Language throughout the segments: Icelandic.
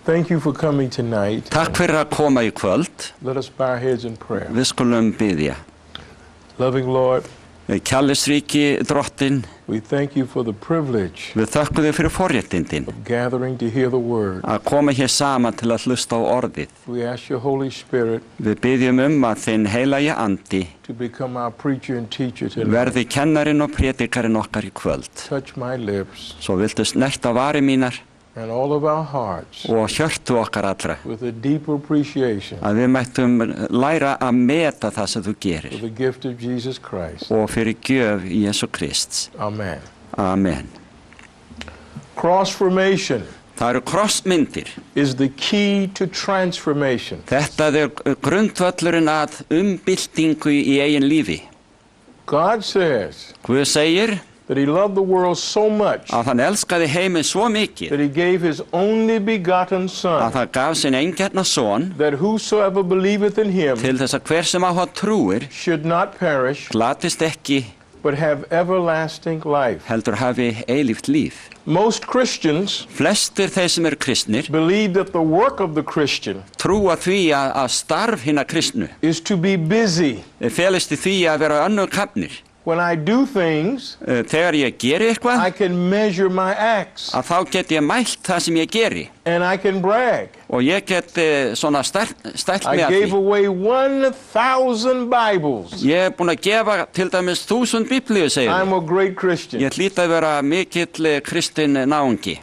Thank you for coming tonight. Takk fyrir að koma í kvöld. Let us bow our heads in prayer. Við skulum biðja. Loving Lord, Kærleiksríki drottinn, we thank you for the privilege við þökkum þig fyrir forréttindin of gathering to hear the word. að koma hér saman til að hlusta á orðið. We ask your Holy Spirit Við biðjum að þinn heilagi andi to become our preacher and teacher tonight. verði kennarinn og predikarinn okkar í kvöld. Touch my lips Svo viltu snerta varir mínar and all of our hearts og hjörtu okkar allra. with a deep appreciation Að við mættum læra að meta það sem þú for gerir the gift of Jesus Christ. og fyrir gjöf í Jesú Krists. Amen. Amen. Cross-formation Það eru krossmyndir. is the key to transformation. Þetta er grundvöllurinn að umbyltingu í eigin lífi. God says Guð segir that he loved the world so much að hann elskaði heiminn svo mikið that he gave his only begotten að Son, það gaf sinn eingjarna son that whosoever believeth in him til þess að hver sem á hann trúir should not perish, glatist ekki but have everlasting life. heldur hafi eilíft líf. Most Christians Flestir þeir sem eru kristnir believe that the work of the Christian trúa því að starf hinna kristnu is to be busy. felist í því að vera önnur kafnir. When I do things, Þegar ég geri eitthvað I can measure my acts að þá get ég mælt það sem ég geri and I can brag. og ég get svona stælt I með gave því. away 1,000 Bibles. Ég er búinn að gefa til dæmis 1000 biblíu, segir I'm ég. a great Christian. Ég hlýt að vera mikill kristinn náungi.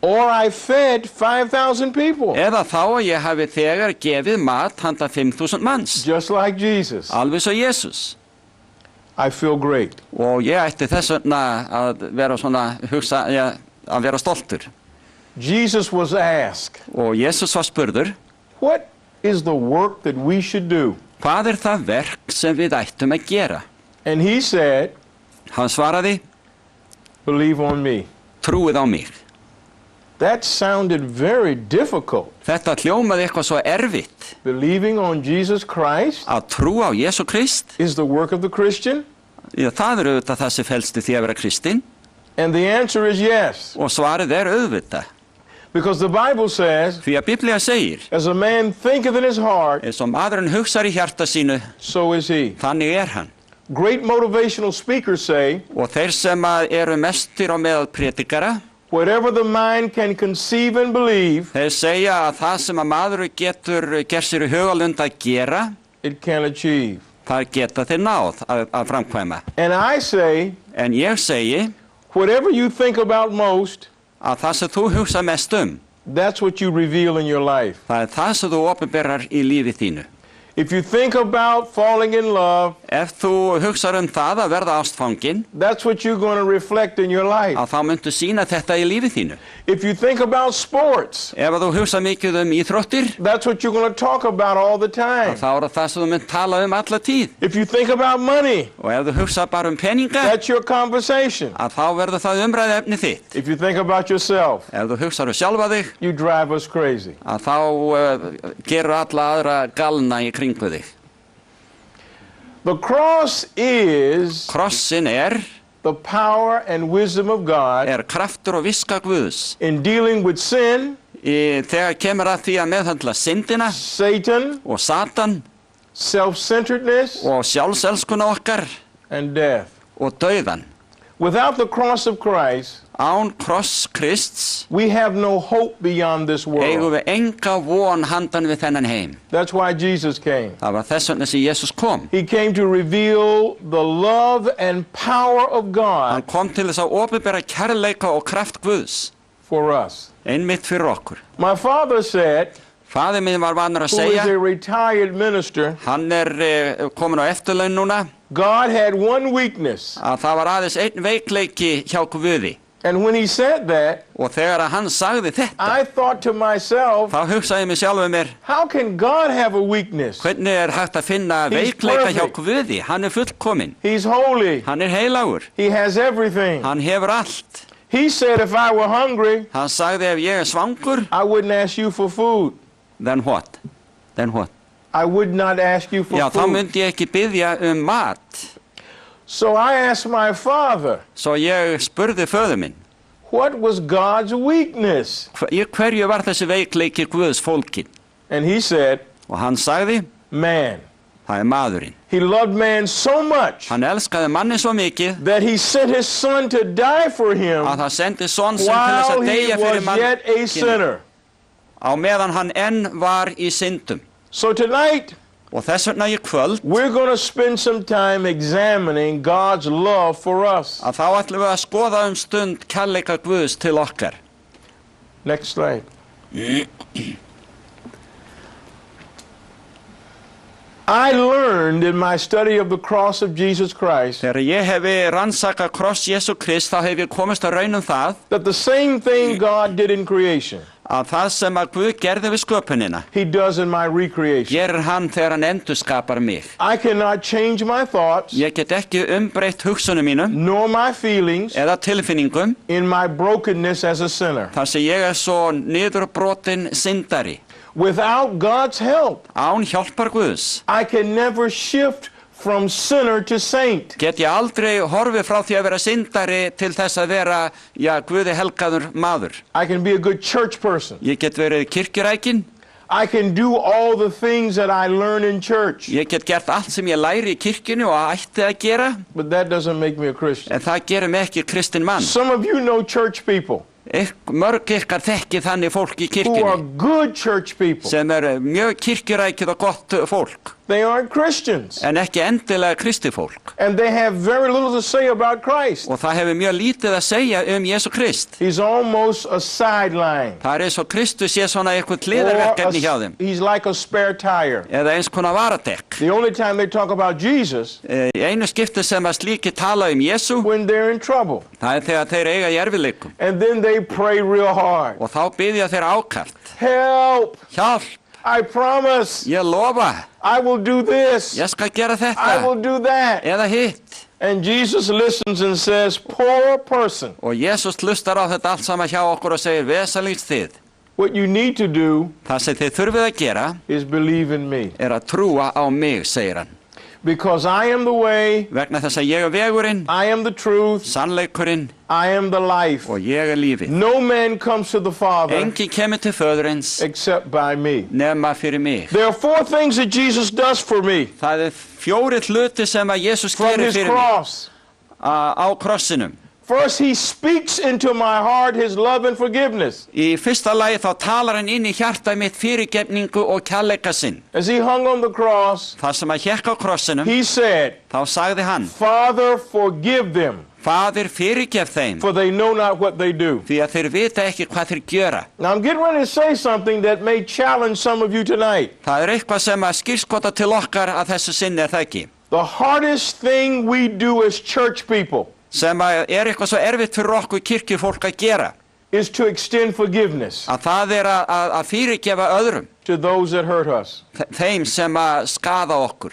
Or I fed 5,000 people, Eða þá að ég hafi þegar gefið mat handa 5000 manns, just like Jesus. alveg svo Jesús. I feel great. Og ég ætti þess vegna að vera svona, hugsa, að vera stoltur. Jesus was asked, Og Jesús var spurður, what is the work that we should do? hvað er það verk sem við ættum að gera? And he said, Hann svaraði, believe on me. trúið á mig. That sounded very difficult. Þetta hljómaði eitthvað svo erfitt. Believing on Jesus Christ Að trúa á Jesú Krist, is the work of the Christian? það er auðvitað það sem felst í því að vera kristinn. And the answer is yes. Og svarið er auðvitað. Because the Bible says, Því að Biblía segir, as a man thinketh in his heart, eins og maðurinn hugsar í hjarta sínu, so is he. þannig er hann. Great motivational speakers say, Og þeir sem eru mestir á meðal predikara, whatever the mind can conceive and believe, þeir segja að það sem að maður getur gert sér í hugalund að gera, it can achieve. það geta þeir náð að framkvæma. And I say, En ég segi whatever you think about most, að það sem þú hugsa mest that's what you reveal in your life. það er það sem þú opinberar í lífi þínu. If you think about falling in love, Ef þú hugsar það að verða ástfangin, that's what you're going to reflect in your life. að þá myndu sína þetta í lífi þínu. If you think about sports, Ef þú hugsa mikið íþróttir, that's what you're going to talk about all the time. þá er það sem þú mynd tala alla tíð. If you think about money, Og ef þú hugsa bara peninga, that's your conversation. að þá verður það umræðuefni þitt. If you think about yourself, Ef þú hugsar sjálfa þig, you drive us crazy. að þá gerur alla aðra galna í kringu þig. The cross is Krossin the power and wisdom of God kraftur og viska Guðs. in dealing with sin, Þegar kemur að því að meðhandla syndina Satan, og Satan self-centeredness, og sjálfselskuna okkar and death. og dauðan. Without the cross of Christ, Án kross Krists we have no hope beyond this eigum world. við enga von handan við þennan heim. That's why Jesus came. Það var þess vegna sem Jesús kom. He came to reveal the love and power of Hann God kom til þess að opinbera kærleika og kraft Guðs, for us. einmitt fyrir okkur. My father said, Faðir minn var vanur að who is segja, a retired minister, hann komin á eftirlaun núna, God had one weakness. að það var aðeins einn veikleiki hjá Guði. And when he said that, Og þegar að hann sagði þetta, I thought to myself, þá hugsaði ég mig sjálfur mér, how can God have a weakness? hvernig hægt að finna He's veikleika hjá perfect. Guði? Hann fullkominn, He's holy. hann heilagur, He has everything. hann hefur allt. He said if I were hungry, Hann sagði ef ég svangur, I wouldn't ask you for food. then what? Then what? I would not ask you for Já, þá food. myndi ég ekki biðja mat. So I asked my father, Svo ég spurði föður minn, What was God's weakness? Í hverju var þessi veikleiki Guðs fólkin? And he said, Og hann sagði, man. það maðurinn. He loved man so much Hann elskaði manni svo mikið that he sent his son to die for him að það sendi son sinn til þess while að he deyja fyrir was yet a mannkynið sinner. á meðan hann enn var í syndum. So tonight, Og þess vegna í kvöld we're going to spend some time examining God's love for us. að þá ætlum við að skoða stund kærleika Guðs til okkar. Next slide. I learned in my study of the cross of Jesus Christ Þegar ég hefi rannsakað kross Jesú Krist þá hef ég komist að raun það that the same thing God did in creation, að það sem að Guð gerði við sköpunina he does in my recreation. gerir hann þegar hann endurskapar mig. I cannot change my thoughts Ég get ekki umbreytt hugsunum mínum nor my feelings eða tilfinningum in my brokenness as a sinner. þar sem ég svo niðurbrotin syndari. Without God's help, Án hjálpar Guðs I can never shift from sinner to saint. get ég aldrei horfið frá því að vera syndari til þess að vera, Guði helgaður maður. I can be a good church person. Ég get verið kirkjurækin, I can do all the things that I learn in church, ég get gert allt sem ég læri í kirkjunni og ætti að gera, but that doesn't make me a Christian. en það gerir mig ekki kristinn mann. Some of you know church people Mörg ykkar þekki þannig fólk í who are kirkjunni good church people. sem mjög kirkjurækið og gott fólk, They aren't Christians, en ekki endilega kristi fólk. and they have very little to say about Christ. Og það hefur mjög lítið að segja Jesú Krist. He's almost a sideline. Það eins og Kristus sé svona eitthvað Or hliðarverkefni hjá þeim, he's like a spare tire. eða eins konar varadekk. The only time they talk about Jesus Í einu skipti sem að slíki tala Jesú, when they're in trouble. það þegar þeir eiga í erfiðleikum. And then they pray real hard. Og þá biðja þeir ákalt. Help! Hjálp, I promise ég lofa, I will do this. ég skal gera I will þetta, do that. eða hitt. And Jesus listens and says, poor person, Og Jesús hlustar á þetta allt saman hjá okkur og segir, vesalings þið. what you need to do Það sem þið þurfið að gera is believe in me. að trúa á mig, segir hann. Because I am the way, Vegna þess að ég vegurinn, I am the truth, sannleikurinn I am the life. og ég lífið. No man comes to the Father Enginn kemur til föðurins except by me. nema fyrir mig. There are four things that Jesus does for me Það 4 hluti sem að Jesús from gerir his fyrir mig cross. á krossinum. First, he speaks into my heart his love and forgiveness. Í fyrsta lagi þá talar hann inn í hjarta mitt fyrirgefningu og kærleika sinn. As he hung on the cross, Það sem að hékk á krossinum, he said, þá sagði hann, Father, forgive them, Faðir, fyrirgef þeim, for they know not what they do. því að þeir vita ekki hvað þeir gjöra. Now, I'm getting ready to say something that may challenge some of you tonight. Það eitthvað sem að skírskota til okkar að þessu sinni það ekki. The hardest thing we do as church people Sem að eitthvað svo erfitt fyrir okkur kirkjufólk að gera. is to extend forgiveness Að það að fyrirgefa öðrum, to those that hurt us, þeim sem að skaða okkur.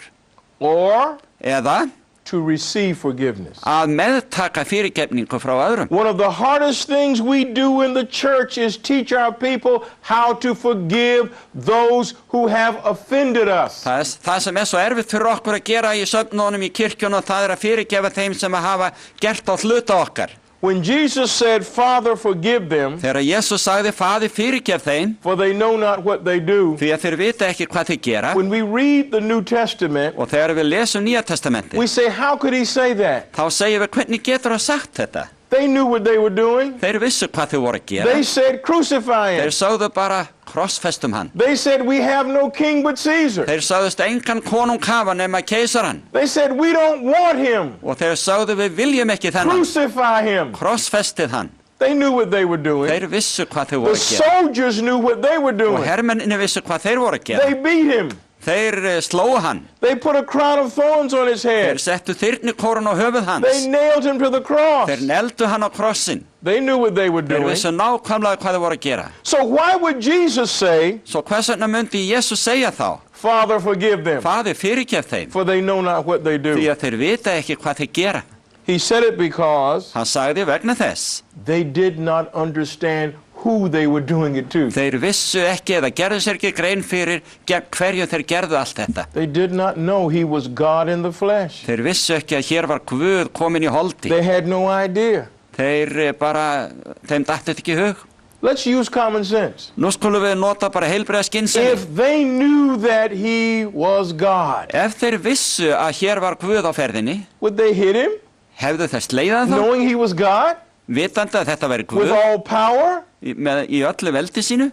or Eða to receive forgiveness. að meðtaka fyrirgefningu frá öðrum. One of the hardest things we do in the church is teach our people how to forgive those who have offended us. Það sem svo erfitt fyrir okkur að gera í söfnunum í kirkjunum, það að fyrirgefa þeim sem að hafa gert á hluta okkar. When Jesus said, Father, forgive them, Þegar Jesús sagði, Faðir, fyrirgef þeim, for they know not what they do. því að þeir vita ekki hvað þeir gera. When we read the New Testament, Og þegar við lesum Nýja testamentið, we say, how could he say that? þá segjum við, hvernig getur það sagt þetta? They knew what they were doing. Þeir vissu hvað þeir voru að gera. They said, crucify him. Þeir sögðu bara, krossfestum hann. They said, we have no king but Caesar. Þeir sögðust engan konung hafa nema keisaran. They said, we don't want him. Og þeir sögðu, við viljum ekki þennan. Crucify him. Krossfestið hann. They knew what they were doing. Þeir vissu hvað þeir The voru að gera. soldiers knew what they were Og doing. hermenninni vissu hvað þeir voru að They gera. beat him. Þeir slóðu hann. They put a crown of thorns on his Þeir head. settu þyrnikórun á höfuð They hans. nailed him to the cross. Þeir neldu hann á krossin. They knew what they were Þeir doing. vissu nákvæmlega hvað þeir voru að gera. So why would Jesus say, Svo hvers vegna myndi Jesús segja þá? Father, forgive them, Faðir, fyrirgef þeim, for they know not what they því do? að þeir vita ekki hvað þeir gera. He said it because Hann sagði vegna þess. they did not understand who they were doing it to. Þeir vissu ekki eða gerðu sér ekki grein fyrir gegn hverju þeir gerðu allt þetta. They did not know he was God in the flesh. Þeir vissu ekki að hér var Guð komin í holdi. They had no idea. þeim datt þetta ekki í hug. Let's use common sense. Nú skulum við nota bara heilbrigða skynsemi. If they knew that he was God, Ef þeir vissu að hér var Guð á ferðinni, would they hit him, hefðu þeir sleiðað þá, knowing he was God, vitandi að þetta væri with Guð all power? í öllu veldi sínu?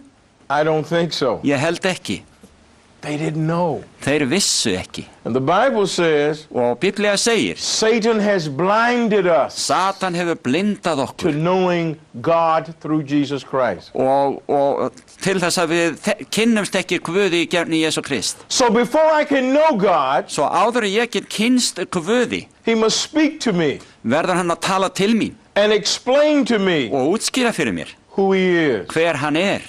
I don't think so. Ég held ekki. They didn't know. Þeir vissu ekki. And the Bible says, Og Biblía segir, Satan has blinded us Satan hefur blindað to okkur knowing God through Jesus Christ. og til þess að við kynnumst ekki Guði í gefni Jesú Krist. So before I can know God, Svo áður en ég get kynnst Guði, he must speak to me verður hann að tala til mín and explain to me og útskýra fyrir mér who he is. hver hann er.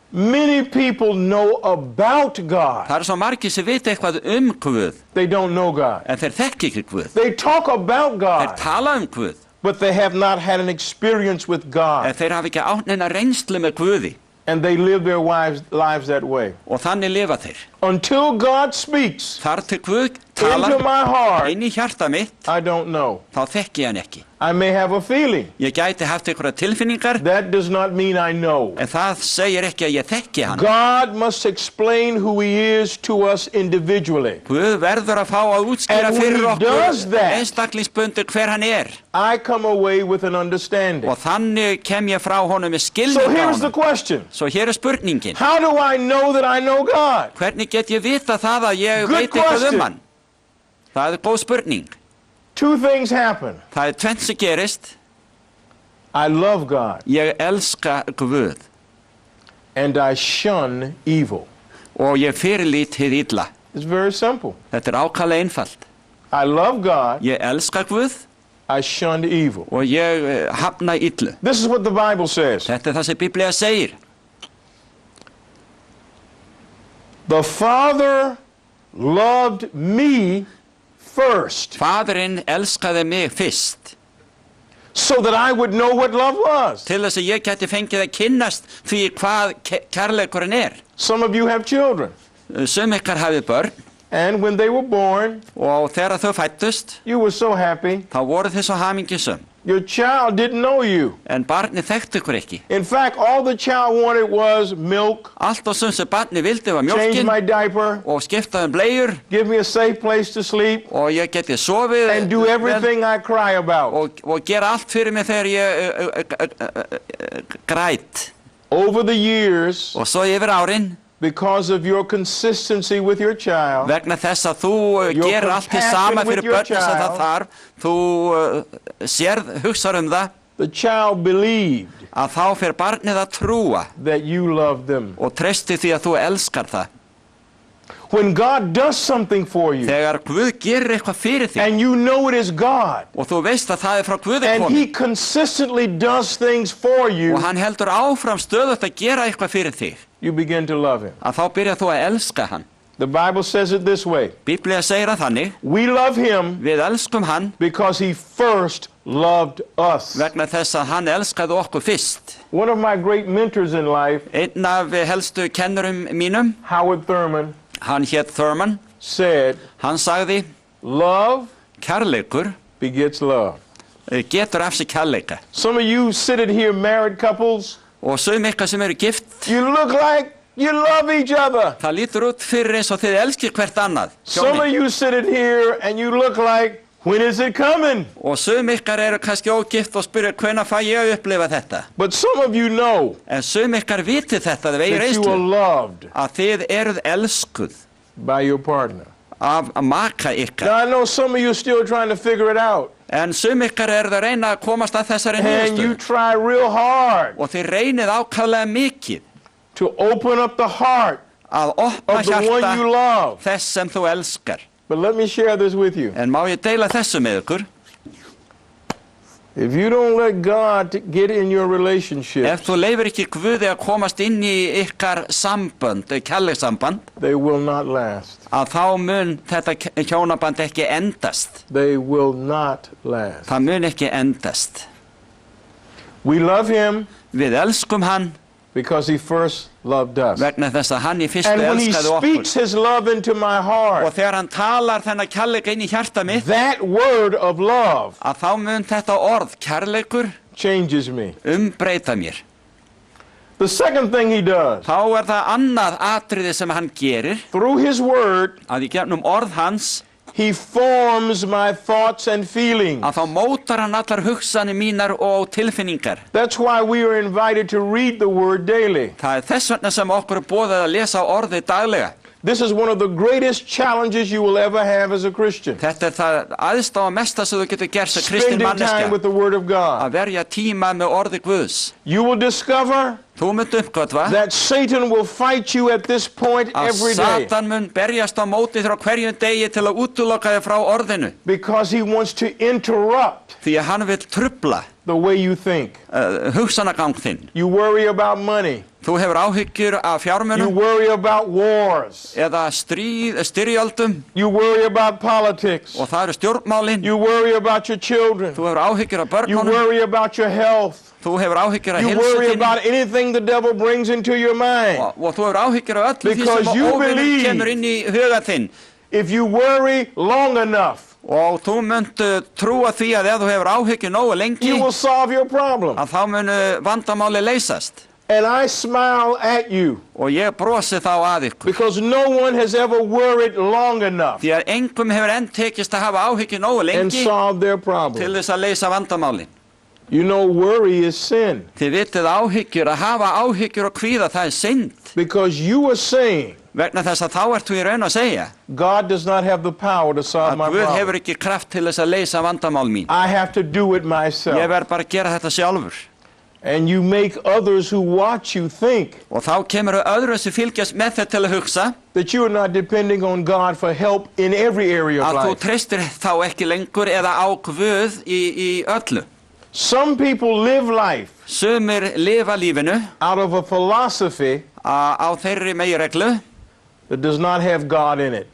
Many people know about God. Það svo margir sem vita eitthvað Guð, They don't know God. en þeir þekki ekki Guð. They talk about Þeir God, tala Guð, but they have not had an experience with en God. þeir hafa ekki átt neina reynslu með Guði. And they live their lives that way. Og þannig lifa þeir. Until God speaks Þar til Guð into talar my heart, inn í hjarta mitt, I don't know. þá þekki ég hann ekki. I may have a feeling. Ég gæti haft einhverja tilfinningar, That does not mean I know. en það segir ekki að ég þekki hann. God must explain who he is to us individually. Guð verður að fá að útskýra And when fyrir he does okkur that, einstaklingsbundur hver hann er. I come away with an understanding. Og þannig kem ég frá honum með So skilning á here's the honum. question. Svo hér er spurningin. How do I know that I know God? Hvernig get ég vita það að ég Good veit eitthvað question. hann? Það er góð spurning. Two things happen. Það er tvennt sem gerist. I love God Ég elska Guð and I shun evil. og ég fyrirlít hið illa. It's very simple. Þetta er ákaflega einfalt. I love God, Ég elska Guð I shun evil. og ég hafna illu. This is what the Bible says. Þetta er það sem Biblía segir. The Father loved me first Faðirinn elskaði mig fyrst so that I would know what love was. til þess að ég gæti fengið að kynnast því hvað kærleikurinn er. Some of you have children, Sum ykkar hafið börn and when they were born, og þegar þau fættust you were so happy. þá voru þið svo hamingjusum. Your child didn't know you. En barnið þekkti ykkur ekki. In fact, all the child wanted was milk, Allt og sem barnið vildi var change mjólkin my diaper, og skiptaði bleiur give me a safe place to sleep, og ég geti sofið and do everything I cry about. og gera allt fyrir mig þegar ég græt. Over the years, Og svo yfir árin, because of your consistency with your child, vegna þess að þú Your gerir allt til compassion sama with fyrir your börn sem það child. þarf, þú hugsar það, the child believed að þá fer barnið að trúa that you loved them. og treysti því að þú elskar það. When God does something for you, Þegar Guð gerir eitthvað fyrir þig and you know it is God, og þú veist að það er frá Guði and he komið consistently does things for you, og hann heldur áfram stöðugt að gera eitthvað fyrir þig, you begin to love him. að þá byrjar þú að elska hann. The Bible says it this way. Biblía segir að þannig, We love him við elskum hann because he first loved us. vegna þess að hann elskaði okkur fyrst. One of my great mentors in life, Einn af helstu kennurum mínum, Howard Thurman, hann hét Thurman, said, hann sagði, love kærleikur begets love. getur af sig kærleika. Some of you sitting here married couples, Og sum ykkar sem eru gift, you look like you love each other. það lítur út fyrir eins og þið elskir hvert annað. Some of hjónin. you sitting here and you look like, when is it coming? Og sum ykkar eru kannski ógift og spyrja hvenær fæ ég að upplifa þetta. But some of you know En sum ykkar vitið þetta, þið vegið that you are reynslu, loved að þið eruð elskuð by your partner. af maka Now ykkar. I know some of you are still trying to figure it out, En sum ykkar eruð að reyna að komast að þessari and you niðurstöðu. try real hard Og þið reynið ákaflega mikið to open up the heart að opna of the one you hjarta love. þess sem þú elskar. But let me share this with you. En má ég deila þessu með ykkur? If you don't let God get in your relationship, Ef þú leifir ekki Guði að komast inn í ykkar sambönd, kærleikssamband, they will not last. að þá mun þetta hjónaband ekki endast. They will not last. Það mun ekki endast. We love him Við elskum hann because he first loved us. vegna þess að hann í fyrstu And when he elskaði speaks okkur. his love into my Og heart, þegar hann talar þennan kærleika inn í hjarta mitt, that word of love að þá mun þetta orð, kærleikur, changes me. umbreyta mér. The second thing he does, Þá það annað atriði sem hann gerir, through his word, að í gegnum orð hans, he forms my thoughts and feelings. að þá mótar hann allar hugsanir mínar og tilfinningar. That's why we are invited to read the word daily. Það þess vegna sem okkur boðið að lesa orðið daglega. This is one of the greatest challenges you will ever have as a Christian. Þetta það æðsta og mesta sem þú getur gert sem kristin Spending time manneskja, with the word of God. að verja tíma með orði Guðs. You will discover Þú munt uppgötva that Satan will fight you at this point að every day Satan mun berjast á móti þér á hverjum degi til að útiloka þig frá orðinu, because he wants to interrupt því að hann vil trufla the way you think. hugsanagang þinn. You worry about money. Þú hefur áhyggjur af You fjármunum worry about wars. eða styrjöldum You worry about politics. og það eru stjórnmálin. You worry about your children. Þú hefur áhyggjur af You börnunum, worry about your health. þú hefur áhyggjur af You heilsu worry þinni about anything the devil brings into your mind. og þú hefur áhyggjur af öllu því Because sem you óvinnur believe- kemur inn í huga þinn. If you worry long enough, Og þú munt trúa því að ef þú hefur áhyggjur nógu lengi, you will solve your problem. að þá munu vandamáli leysast. And I smile at you Og ég brosi þá að ykkur. because no one has ever worried long enough Því að engum hefur enn tekist að hafa áhyggjur nógu and lengi solved their til problem. þess að leysa vandamálin. You know, worry is sin Þið vitið áhyggjur, að hafa áhyggjur og kvíða, það er synd. because you are saying Vegna þess að þá ert þú í raun að segja God does not have the power to solve að my Guð hefur problem. ekki kraft til þess að leysa vandamál mín. I have to do it Ég myself. verð bara að gera þetta sjálfur. And you make others who watch you think Og þá kemur öðru sem fylgjast með þetta til að hugsa that you are not depending on God for help in every area of að þú life. treystir þá ekki lengur eða á Guð í öllu. Some people live life Sumir lifa lífinu out of a philosophy á þeirri meginreglu that does not have God in it.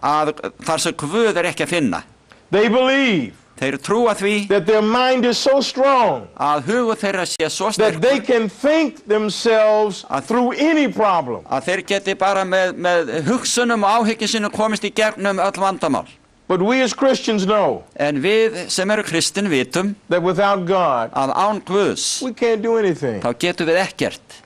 að þar sem Guð ekki að finna. They believe Þeir trúa því that their mind is so strong að hugur þeirra sé svo that they sterkur can think themselves through any problem. að þeir geti bara með hugsunum og áhyggjum sínum komist í gegnum öll vandamál. But we as Christians know En við sem eru kristin vitum that without God, að án Guðs we can't do anything. þá getum við ekkert.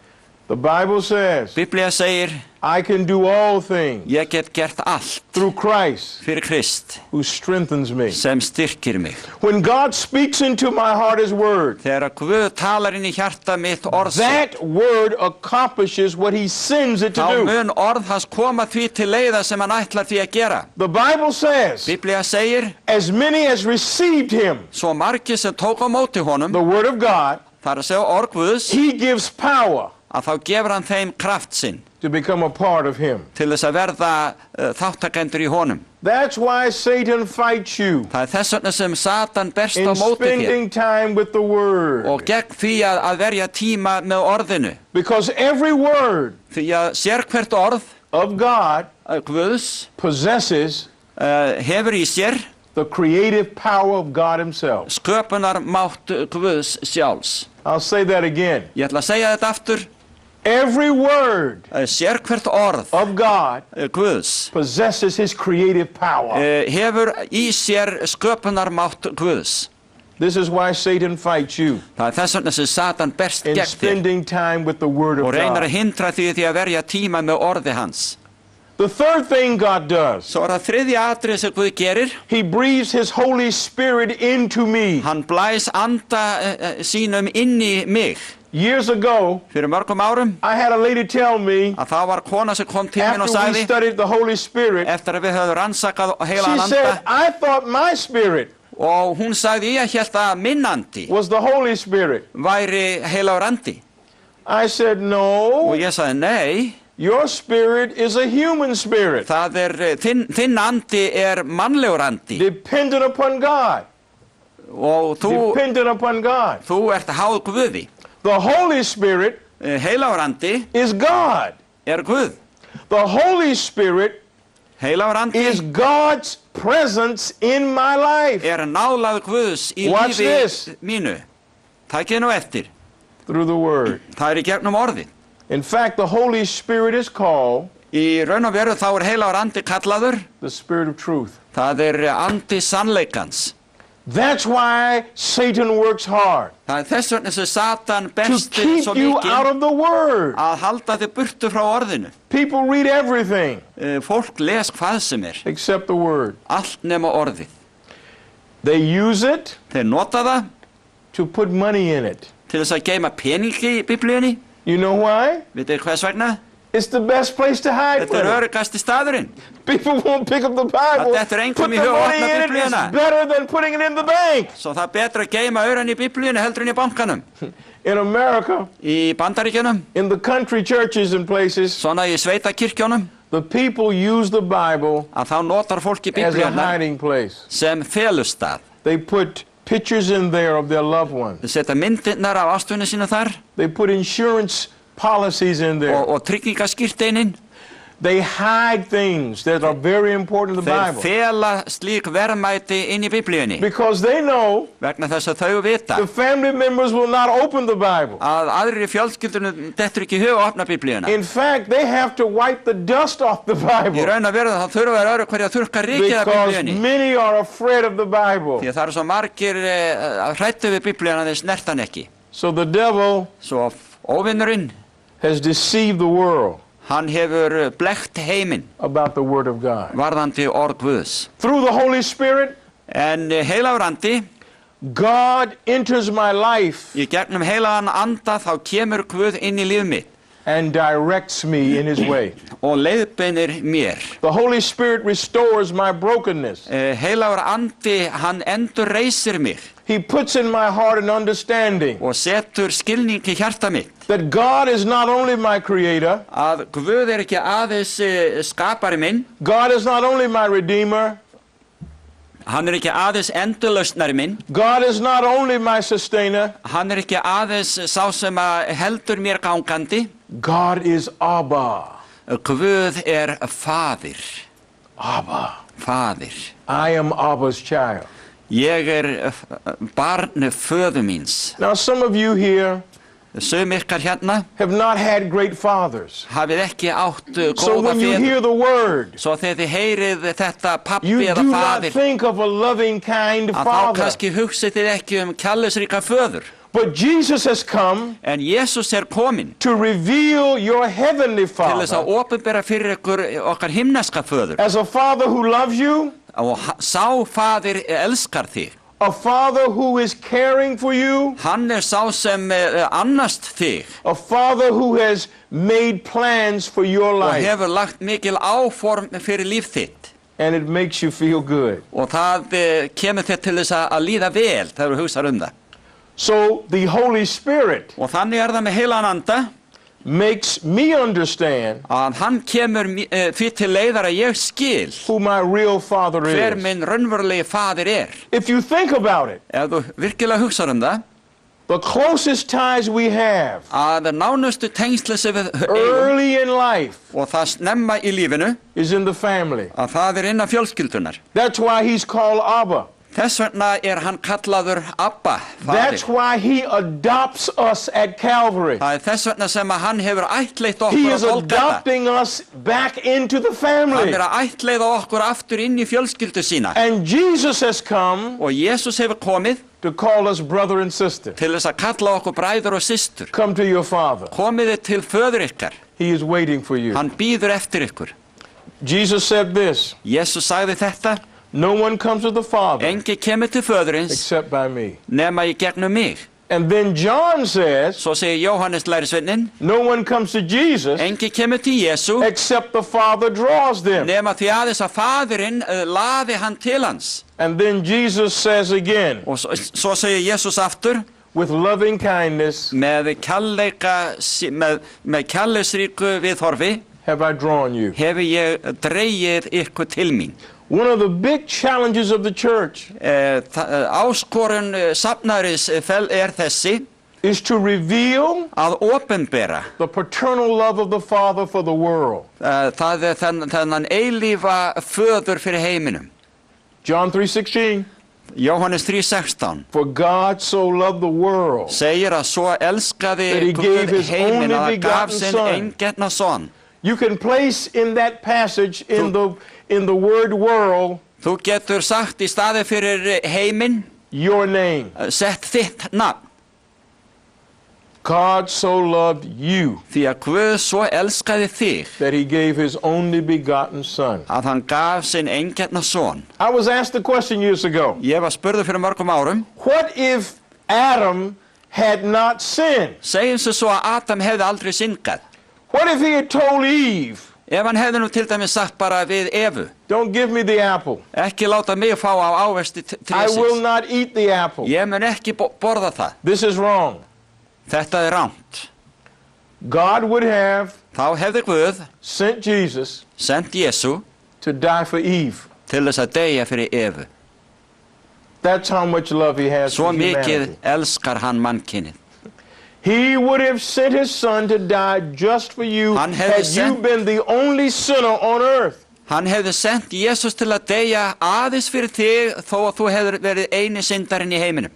The Bible says, Biblía segir, I can do all things ég get gert allt through Christ fyrir Krist who strengthens me. sem styrkir mig. When God speaks into my heart His word, Þegar Guð talar inn í hjarta mitt orð sitt, that word accomplishes what He sends it to þá do. mun orð hans koma því til leiða sem hann ætlar því að gera. The Bible says, Biblía segir, as many as received Him, svo margir sem tók á móti honum, the word of God, þar að segja orð Guðs, He gives power að þá gefur hann þeim kraft sinn to become a part of Him. til þess að verða þáttakendur í honum. That's why Satan fights you Það er þess vegna sem Satan berst á in móti þér spending time with the word. og gegn því að verja tíma með orðinu. Because every word Því að sér hvert orð of God Guðs possesses hefur í sér the creative power of God Himself. sköpunarmátt Guðs sjálfs. I'll say that again. Ég ætla að segja þetta aftur. Every word Sér hvert orð of God Guðs possesses His creative power. hefur í sér sköpunarmátt Guðs. This is why Satan fights you Það er þess vegna sem Satan berst in gegn þér spending time with the word og of reynar God. að hindra því að verja tíma með orði hans. The third thing God does, Svo það þriðja atrið sem Guð gerir. He breathes His Holy Spirit into me. Hann blæs anda sínum inn í mig. Years ago, Fyrir mörgum árum I had a lady tell me, að það var kona sem kom til minn og after we sagði, studied the Holy Spirit, eftir að við höfum rannsakað she heilagan said, anda, I thought my spirit og hún sagði, ég hélt að minn andi was the Holy Spirit. væri heilagur andi. I said, Og no, ég sagði, nei, your spirit is a human spirit, það þinn andi mannlegur andi dependent upon God. og Dependent upon God. þú ert háð Guði. The Holy Spirit Heilagur andi is God. Guð. The Holy Spirit Heilagur andi is God's presence in my life nálægð Guðs í Watch this. lífi mínu. Takið nú eftir. through the Word. Það í gegnum orði. In fact, the Holy Spirit is called Í raun og veru þá heilagur andi kallaður, the Spirit of truth. það andi sannleikans. That's why Satan works hard Það þess vegna sem Satan to berst keep svo you out mikið of the Word. að halda þig burtu frá orðinu. People read everything Fólk les hvað sem except the Word. allt nema orðið. They use it Þeir nota það to put money in it. til þess að geyma peningi í Biblíunni. You know why? Vitið þið hvers vegna? It's the best place to hide Þetta from it. öruggasti staðurinn. People won't pick up the Bible. Þetta engum Put í the hug að money opna in it. Biblíuna. It's better than putting it in the bank. Svo það betra að geyma auran í Biblíunni heldur en í bankanum. In America, Í Bandaríkjunum, in the country churches and places, svona í sveitakirkjónum, the people use the Bible að þá notar fólki as a Biblíuna hiding place. sem felustað. They put pictures in there of their loved ones. Þeir setja myndirnar af ástvinu sína þar They put insurance policies in there. og tryggingaskírteinin. They hide things that are very important in the Þeir Bible. fela slík verðmæti inn í Biblíunni Because they know vegna þess að þau vita the family members will not open the Bible. að aðrir í fjölskyldunum dettur ekki í hug að opna Biblíuna. In fact, they have to wipe the dust off the Í Bible. raun að vera það þurfa öðru hverja að þurrka rykið af Because Biblíunni. many are afraid of the Bible. Því að það eru svo margir hrættu við Biblíuna þeir snert hann ekki. So the devil Svo óvinnurinn, has deceived the world hann hefur blekkt heiminn about the Word of God. varðandi orð Guðs. Through the Holy Spirit, En heilagur andi, God enters my life í gegnum heilagan anda þá kemur Guð inn í líf mitt and directs me in His way. og leiðbeinir mér. The Holy Spirit restores my brokenness. Heilagur andi, hann endur reisir mig He puts in my heart an understanding og setur skilning í hjarta mitt that God is not only my creator, að Guð ekki aðeins skapari minn, God is not only my redeemer, hann ekki aðeins endurlausnari minn, God is not only my sustainer, hann ekki aðeins sá sem að heldur mér gangandi, God is Abba. Guð faðir, Abba. faðir. I am Abba's child. Ég barn föðu míns. Now, some of you here Sum ykkar hérna have not had great fathers. hafið ekki átt So góða when you feður. hear the word, Svo þegar þið heyrið þetta pappi you eða do not faðir, think of a loving, kind að þá father. kannski hugsið þið ekki kærleiksríka föður. But Jesus has come En Jesús kominn to reveal your heavenly til þess að Father opinbera fyrir ykkur okkar himneska föður. as a Father who loves you, Og sá faðir elskar þig. a Father who is caring for you, Hann sá sem annast þig a Father who has made plans for your og life, hefur lagt mikil áform fyrir líf þitt. and it makes you feel good. Og það kemur þér til þess að líða vel þegar þú hugsar það. So the Holy Spirit Og þannig það með heilan anda makes me understand að hann kemur því til leiðar að ég skil who my real Father hver is. minn raunverulegi faðir If you think about it, Ef þú virkilega hugsar það, the closest ties we have að nánustu tengsli sem við eigum early in life og það snemma í lífinu, is in the family. að það innan fjölskyldunar. That's why he's called Abba. Þess vegna hann kallaður Abba, That's faðir. why he adopts us at Calvary. Það þess vegna sem að hann hefur ættleitt He okkur is á Golgata. adopting us back into the Hann family. að ættleiða okkur aftur inn í fjölskyldu sína. And Jesus has come Og Jesús hefur komið to call us brother and sister. til þess að kalla okkur bræður og systur. Come to your Father. Komið þið til föður ykkar. He is waiting for you. Hann býður eftir ykkur. Jesus said this, Jesús sagði þetta: no one comes to the Father Engi kemur til föðurins except by me. nema í gegnum mig. And then John says, Svo segir Jóhannes lærisveinninn: no one comes to Jesus Engi kemur til Jesú except the Father draws them. nema því aðeins að faðirinn laði hann til hans. And then Jesus says again, Og svo segir Jesús aftur: with loving kindness með kærleiksríku viðhorfi have I drawn you. hefur ég dregið ykkur til mín. One of the big challenges of the church Áskorun safnaðarins þessi is to reveal að opinbera the paternal love of the Father for the world. það þennan eilífa föður fyrir heiminum. John 3:16. Jóhannes 3:16 For God so loved the world segir að svo elskaði that he gave Guð his heiminn only að hann gaf begotten sinn son. eingetna son. You can place in that passage in the word world Þú getur sagt í staði fyrir heiminn, your name. sett þitt nafn. God so loved you Því að Guð svo elskaði þig that he gave his only begotten son. að hann gaf sinn eingetna son. I was asked a question years ago. Ég var spurður fyrir mörgum árum. What if Adam had not sinned? Segjum svo að Adam hefði aldrei syndgað. What if he had told Eve, Ef hann hefði nú til dæmis sagt bara við Evu, don't give me the apple. ekki láta mig fá á ávexti I will trésins. not eat the apple. Ég mun ekki borða það. This is wrong. Þetta rangt. God would have Þá hefði Guð sent Jesus sendt Jesú to die for Eve. til þess að deyja fyrir Evu. That's how much love he has Svo for mikið humanity. elskar hann mannkynið. He would have sent his son to die just for you Hann hefði had you sent- been the only sinner on earth. Hann hefði sendt Jesús til að deyja aðeins fyrir þig þó að þú hefur verið eini syndarinn í heiminum.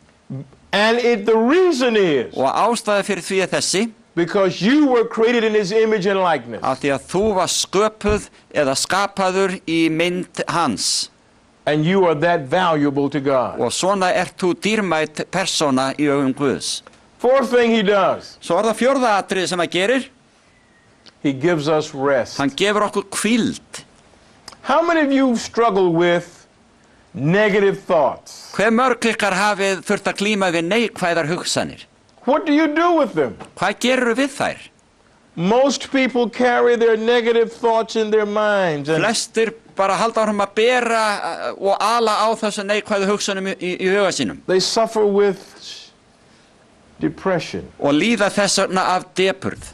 And the reason is Og ástæða fyrir því er þessi, because you were created in his image and likeness. af því að þú var sköpuð eða skapaður í mynd hans. And you are that valuable to God. Og svona ert þú dýrmæt persóna í augum Guðs. Fourth thing he does, Svo það fjórða atriði sem hann gerir, he gives us rest. hann gefur okkur hvíld. How many of you struggle with negative thoughts? Hve mörg ykkar hafið þurft að glíma við neikvæðar hugsanir? What do you do with them? Hvað gerur við þær? Most people carry their negative thoughts in their minds. And Flestir bara halda áfram að bera og ala á þessu neikvæðu hugsanum í huga sínum they suffer with depression. og líða þess vegna af depurð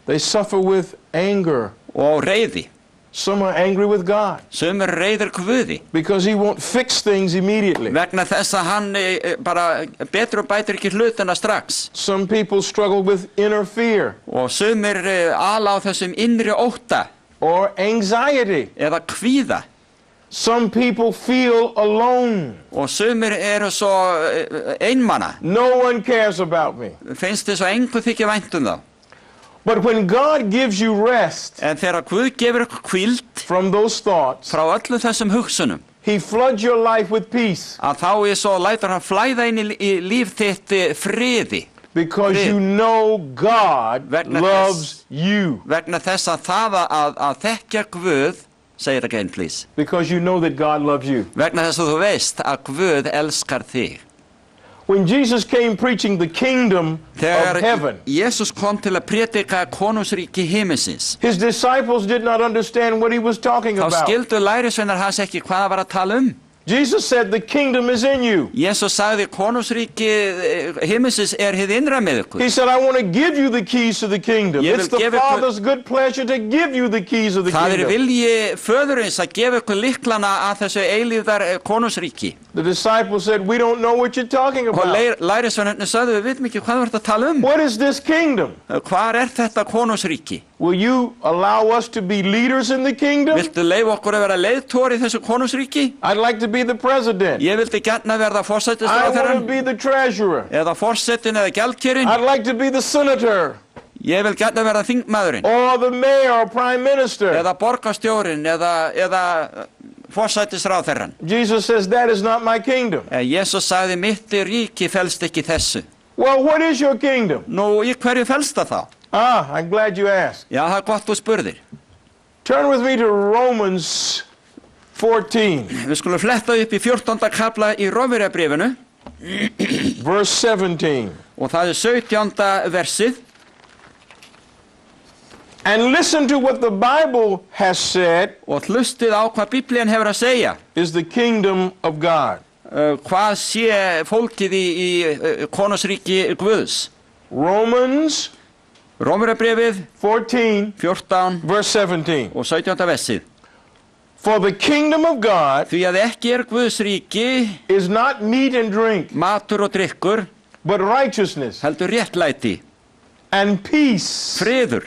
They suffer with anger. og reiði. Some are angry with God Sumir reiðir Guði because he won't fix things immediately. vegna þess að hann bara betur og bætir ekki hlutina strax. Some people struggle with inner fear Og sumir ala á þessum innri ótta or anxiety. eða kvíða. Some people feel alone. Og sumir eru svo einmana. No one cares about me. Finnst þess að engu þykja vænt þá. But when God gives you rest En þegar Guð gefur ykkur hvíld from those thoughts, frá öllum þessum hugsunum, he floods your life with peace að þá svo lætur hann flæða inn í líf þitt friði. because Frið. you know God Vegna loves you. Vegna þess að það að þekkja Guð, say it again please, Because you know that God loves you. vegna þess að þú veist að Guð elskar þig. When Jesus came preaching the kingdom of Þegar heaven, Jesús kom til að prédika konungsríki himinsins, his disciples did not understand what he was talking þá about. skildu lærisveinar hans ekki hvað það var að tala Jesus said the kingdom is in you. Jesús sagði konungsríki himinsins hið innra með ykkur. He said, I want to give you the keys to the kingdom. Ég It's vil the gefa ykkur- Father's good pleasure to give you the keys of the Það kingdom. vilji föðurins að gefa ykkur lyklana að þessu eilíðar konungsríki. The disciples said, we don't know what you're talking Og about. lærisveinarnir sagði, við vitum ekki hvað þú ert að tala What is this kingdom? Hvar þetta konungsríki? Will you allow us to be leaders in the kingdom? Viltu leyfa okkur að vera leiðtóri í þessu konungsríki? I'd like to be the president. Ég vildi gjarna verða I want to forsætisráðherrann be the treasurer. eða forsetin eða gjaldkerinn. I'd like to be the senator Ég vil gjarna verða þingmaðurinn or the mayor or prime minister. eða borgarstjórinn eða forsætisráðherrann. Jesus says, that is not my kingdom. Jesús sagði, mitt ríki felst ekki í þessu. Well, what is your kingdom? Nú, í hverju felst það þá? I'm glad you asked. Já, það gott þú spurðir. Turn with me to Romans 14, Við skulum fletta upp í 14. kapla í Rómverjabréfinu verse 17. og það 17. versið. And listen to what the Bible has said Og hlustið á hvað Biblían hefur að segja. is the kingdom of God. Hvað sé fólkið í konungsríki Guðs. Romans Rómverjabréfið 14, 14 verse 17. og 17. versið. For the kingdom of God Því að ekki Guðs ríki is not meat and drink, matur og drykkur, but righteousness heldur réttlæti, and peace friður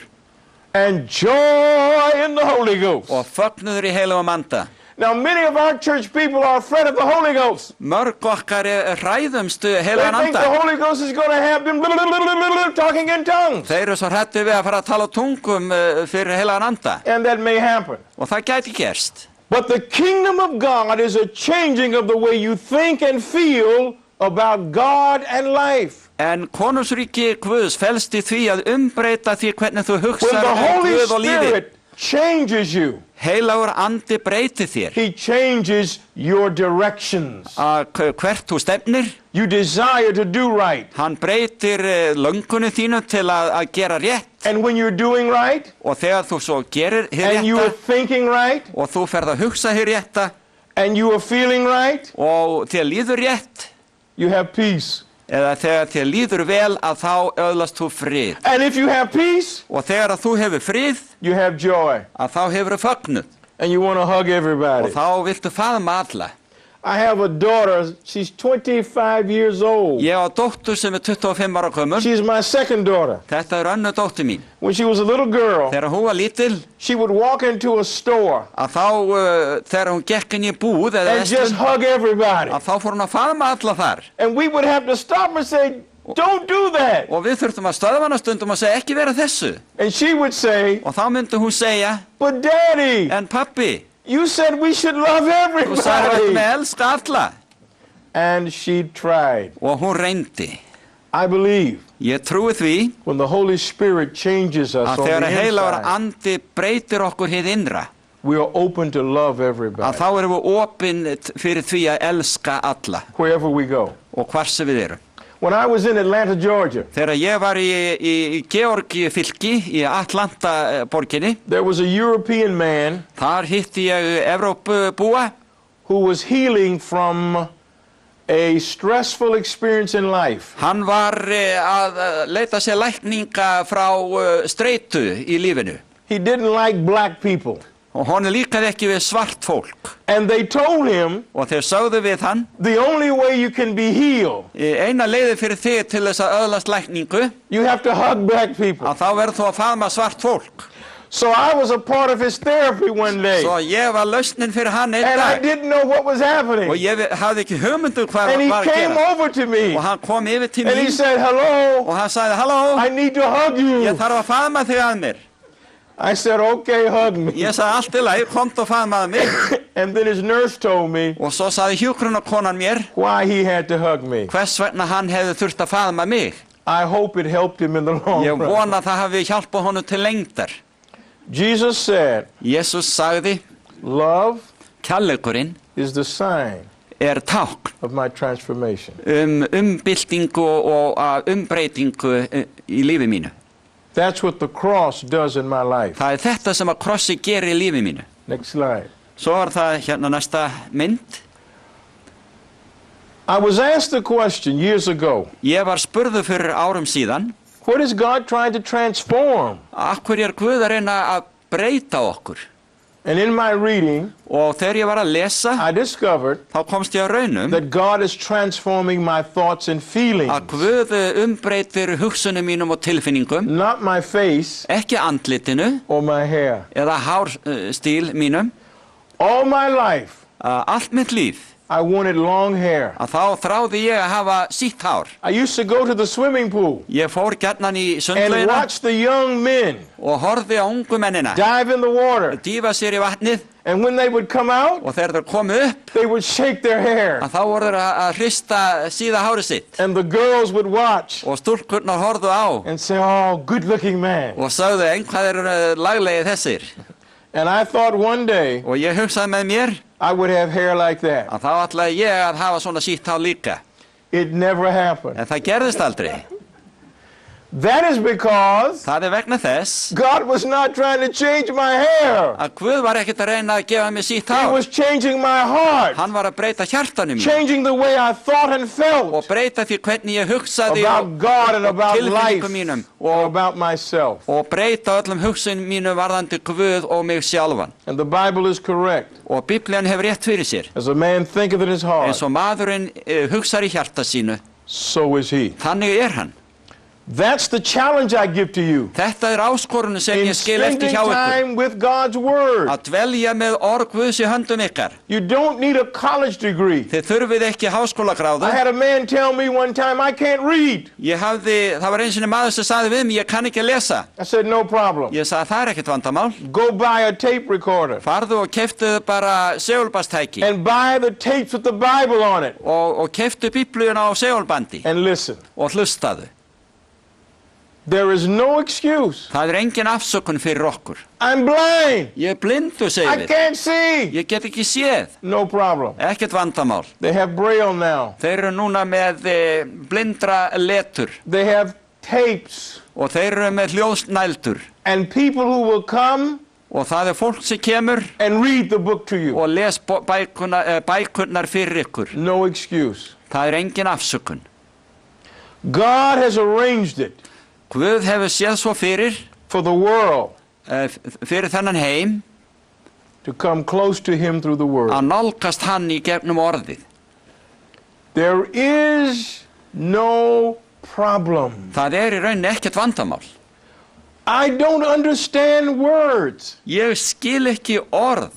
and joy in the Holy Ghost. og fögnuður í heilagum anda. Now, many of our church people are afraid of the Holy Ghost. Mörg okkar hræðumst They heilagan think the anda. Holy Ghost is going to have them talking in tongues. Þeir eru svo hræddir við að fara að tala á tungum fyrir heilagan anda. And that may happen. Og það gæti gerst. But the kingdom of God is a changing of the way you think and feel about God and life. En konungsríki Guðs felst í því að umbreyta því hvernig þú When hugsar the Holy Guð og lífið. Spirit changes you, Heilagur andi breyti þér. He changes your directions. Hvert þú stefnir, You desire to do right. hann breytir löngunni þínu til að gera rétt. And when you're doing right, Og þegar þú svo gerir hið and you are rétta thinking right, og þú ferð að hugsa hið rétta and you are feeling right, og þér líður rétt, you have peace. eða þegar þér líður vel að þá öðlast þú frið. And if you have peace, Og þegar að þú hefur frið, you have joy. að þá hefur þú fögnuð And you want to hug everybody. og þá viltu faðma alla. I have a daughter, she's 25 years old. Ég á dóttur sem 25 ára gömul. She's my second daughter. Þetta önnur dóttir mín. When she was a little girl, Þegar hún var lítil, she would walk into a store að þá þegar hún gekk inn í búð eða and just verslun, hug everybody. að þá fór hún að faðma alla þar. And we would have to stop and say, don't do that. Og við þurftum að stöðva hana stundum og segja ekki vera þessu. And she would say, Og þá myndi hún segja, but Daddy, en pappi, you said we should love þú sagði þetta everybody. með elska alla. And she tried. Og hún reyndi. I believe Ég trúi því when the Holy Spirit changes us að on þegar the heilagur inside, andi breytir okkur hið innra, we are open to love að everybody, þá erum við opin fyrir því að elska alla wherever we go. og hvar sem við erum. When I was in Atlanta, Georgia, Þegar ég var í Georgíu fylki, í Atlanta borginni, there was a European man þar hitti ég Evrópubúa who was healing from a stressful experience in life. Hann var að leita sér lækninga frá streitu í lífinu He didn't like black people. og honum líkaði ekki við svart fólk. And they told him, Og þeir sögðu við hann, the only way you can be healed, eina leiði fyrir þig til þess að öðlast lækningu, you have to hug black people. að þá verður þú að faðma svart fólk. So I was a part of his therapy one day. Svo ég var lausnin fyrir hann einn And I dag didn't know what was og happening. ég hafði ekki hugmyndu hvað And he var að came gera. over to me Og hann kom yfir til and he mín said, hello, og hann sagði, halló, I need to hug you. ég þarf að faðma þig að mér. I said, okay, hug me. Ég sagði allt í lagi, komdu og faðmaðu mig. And then his nurse told me Og svo sagði hjúkrunarkonan mér why he had to hug me. hvers vegna hann hefði þurft að faðma mig. I hope it helped him in the long Ég run. vona að það hafi hjálpað honum til lengdar. Jesus said, Jesus sagði, love kærleikurinn is the sign tákn of my transformation. umbyltingu og umbreytingu í lífi mínu. That's what the cross does in my life. Það þetta sem að krossi gerir í lífi mínu. Next slide. Svo var það hérna næsta mynd. I was asked a question years ago. Ég var spurður fyrir árum síðan, What is God trying to transform? af hverju Guð að reyna að breyta okkur? And in my reading, Og þegar ég var að lesa, I discovered þá komst ég að raunum that God is transforming my thoughts and feelings. að Guð umbreytir hugsunum mínum og tilfinningum, Not my face ekki andlitinu or my hair. eða hárstíl mínum. All my life, Allt mitt líf, I wanted long hair. að þá þráði ég að hafa sítt hár. I used to go to the swimming pool Ég fór gjarnan í and sundlaugina watch the young men og horfði á ungu mennina dive in the water. dýfa sér í vatnið, And when they would come out, og þegar þeir komu upp, they would shake their hair. að þá voru þeir að hrista síða hárið sitt. And the girls would watch Og stúlkurnar horfðu á and say, oh, good looking man. og sagðu, hvað eru laglegið þessir? And I thought one day Og ég hugsaði með mér I would have hair like that. að þá ætlaði ég að hafa svona sítt hár líka. It never happened. En það gerðist aldrei. That is because Það vegna þess God was not trying to change my hair. að Guð var ekkert að reyna að gefa mér sítt He hár. was changing my heart, Hann var að breyta hjartanum mér changing the way I thought and og felt breyta því hvernig ég hugsaði about God and about life tilfinningum mínum and about myself. og breyta öllum hugsunum mínu varðandi Guð og mig sjálfan. And the Bible is correct. Og Biblían hefur rétt fyrir sér. As a man thinketh in his heart, Eins og maðurinn hugsar í hjarta sínu, so is he. þannig hann. That's the challenge I give to you. Þetta áskorun sem In ég skil eftir spending hjá ykkur. time with God's Word. Að dvelja með orð Guðs í höndum ykkar. You don't need a college degree. Þið þurfið ekki háskólagráðu. I had a man tell me one time, I can't read. Það var einu sinni maður sem sagði við mig, ég kann ekki lesa. I said, no problem. Ég sagði, það ekkert vandamál. Go buy a tape recorder Farðu og keyptu bara segulbandstæki and buy the tapes with the Bible on it og keyptu Biblíuna á segulbandi and listen. og hlustaðu. There is no excuse. Það engin afsökun fyrir okkur. I'm blind. Ég blindu, I segir við. can't see. Ég get ekki séð. No problem. Ekkert vandamál. They have Braille now. Þeir eru núna með blindra letur They have tapes. og þeir eru með hljóðsnældur And people who will come og það fólk sem kemur and read the book to you. og les bækurnar fyrir ykkur. No excuse. Það engin afsökun. God has arranged it Guð hefur séð svo fyrir for the world fyrir þennan heim to come close to him through the Word. að nálgast hann í gegnum orðið. There is no problem. Það í rauninni ekkert vandamál. I don't understand words. Ég skil ekki orð,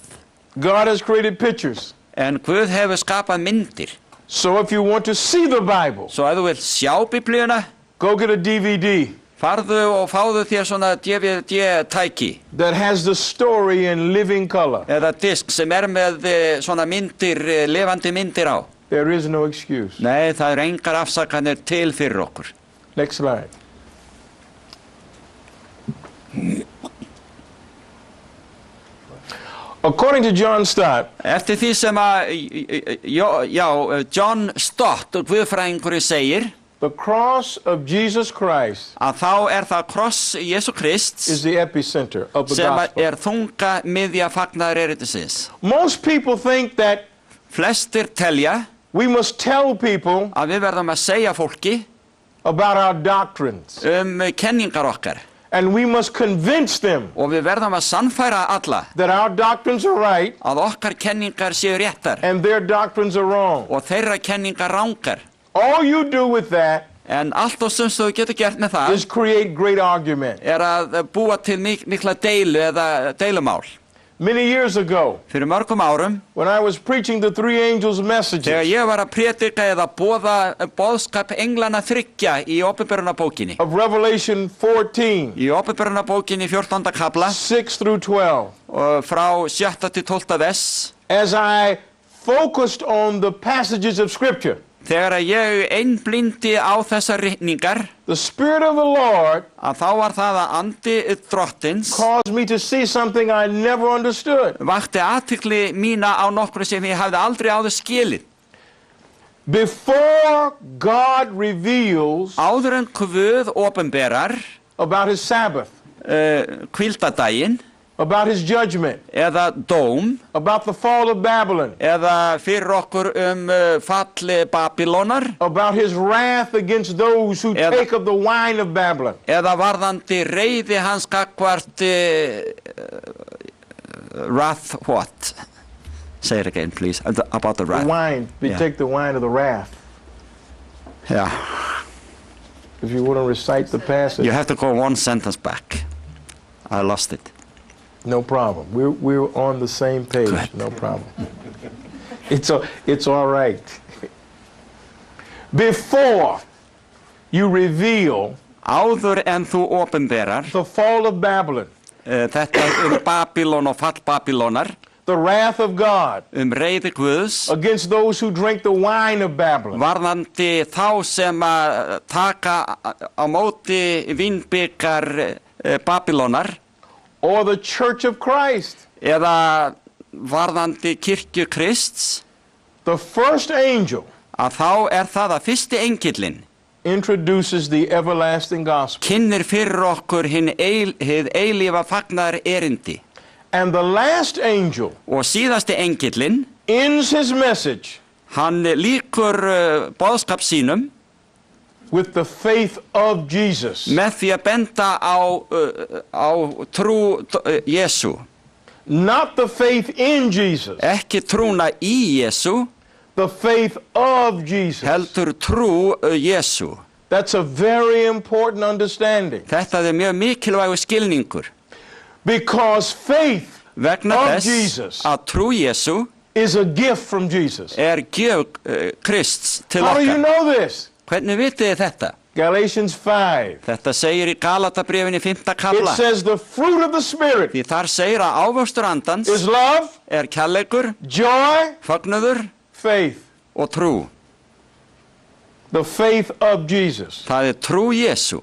God has created pictures. en Guð hefur skapað myndir. So if you want to see the Bible, Svo ef þú vilt sjá Biblíuna, go get a DVD farðu og fáðu þér svona DVD-tæki that has the story in living color. eða disk sem með svona myndir, lifandi myndir á. There is no excuse. Nei, það engar afsakanir til fyrir okkur. Next slide. According to John Stott, Eftir því sem John Stott, guðfræðingurinn segir, the cross of Jesus Christ að þá það kross Jesú Krists is the epicenter of the sem gospel. þunga miðja fagnaðarerindisins. Most people think that Flestir telja we must tell people að við verðum að segja fólki about our doctrines, kenningar okkar and we must convince them og við verðum að sannfæra alla that our doctrines are right að okkar kenningar séu réttar and their doctrines are wrong. og þeirra kenningar rangar. All you do with that En allt og sem þú getur gert með það is create great argument. að búa til mikla deilu eða deilumál. Many years ago, Fyrir mörgum árum, when I was preaching the three angels' þegar messages ég var að prédika eða boðskap englana þriggja í Opinberunarbókinni, of Revelation 14, í Opinberunarbókinni 14. kapla 6 through 12, og frá 7. til 12. vers, as I focused on the passages of Scripture, þegar ég einblíndi á þessar ritningar, the Spirit of the Lord að þá var það að andi drottins caused me to see something I never understood. vakti athygli mína á nokkru sem ég hafði aldrei áður skilið. Before God reveals Áður en Guð opinberar about his Sabbath, hvíldadaginn about his judgment, eða dóm about the fall of Babylon, eða fyrir okkur fall Babylónar about his wrath against those who Eða- take of the wine of Babylon, eða varðandi reiði hans gagnvart wrath what? Say it again please, about the the wrath. wine, we Yeah. take the wine of the wrath. Yeah. If you want to recite the passage, You have to go one sentence back. I lost it. no problem. We're on the same page. Good. No problem. It's all right. Before you reveal Áður en þú opinberar the fall of Babylon, þetta Babylon og fall Babylónar, the wrath of God reiði Guðs against those who drink the wine of Babylon, varðandi þá sem að taka á móti vínbikar Babylónar or the church of Christ, eða varðandi kirkju Krists, the first angel að þá það að fyrsti engillinn introduces the everlasting gospel. kynnir fyrir okkur hið eilífa fagnaðar erindi And the last angel og síðasti engillinn, ends his message hann lýkur boðskap sínum with the faith of Jesus. með því að benda á trú Jesú, Not the faith in Jesus, ekki trúna í Jesú, the faith of Jesus. heldur trú Jesú. That's a very important understanding. Þetta mjög mikilvægur skilningur. Because faith Vegna of þess Jesus að trú Jesú is a gift from Jesus. gjöf Krists til How do you okkar. know this? Hvernig vitið þið þetta? Galatians 5. Þetta segir í Galatabrifinu 5. It kafla. says the fruit of the Spirit Því þar segir að ávöxtur andans is love, kærleikur, joy, fögnuður faith. og trú. The faith of Jesus. Það trú Jesú.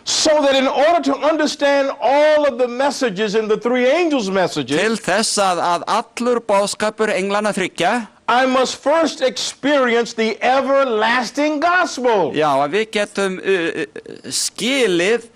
So that in order to understand all of the messages in the three angels' messages, Til þess að allur boðskapur englana þriggja, I must first experience the everlasting gospel. já, að við getum skilið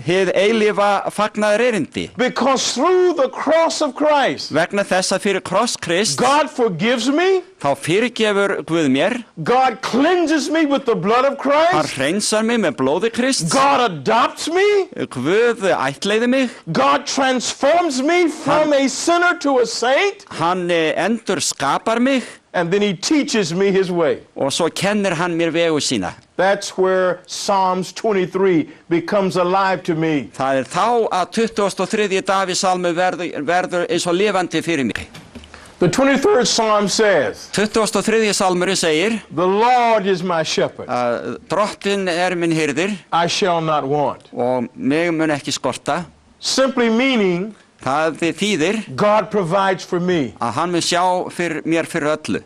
hið eilífa fagnaðar erindi. Because through the cross of Christ, Vegna þess að fyrir kross Krist, God forgives me, þá fyrirgefur Guð mér, God cleanses me with the blood of hann Christ, hreinsar mig með blóði Krist, God adopts me, Guð ættleiði mig, God transforms me from a sinner to a saint, hann endur skapar mig and then he teaches me his way. og svo kennir hann mér vegu sína. That's where Psalms 23 becomes alive to me. Það þá að 23. Davíðssalmur verður eins og lifandi fyrir mig. The 23rd Psalm says, 23. salmurinn segir the Lord is my shepherd, að drottin minn hirðir I shall not want. og mig mun ekki skorta. Simply meaning, Það þýðir God provides for me. að hann mun sjá fyrir mér fyrir öllu.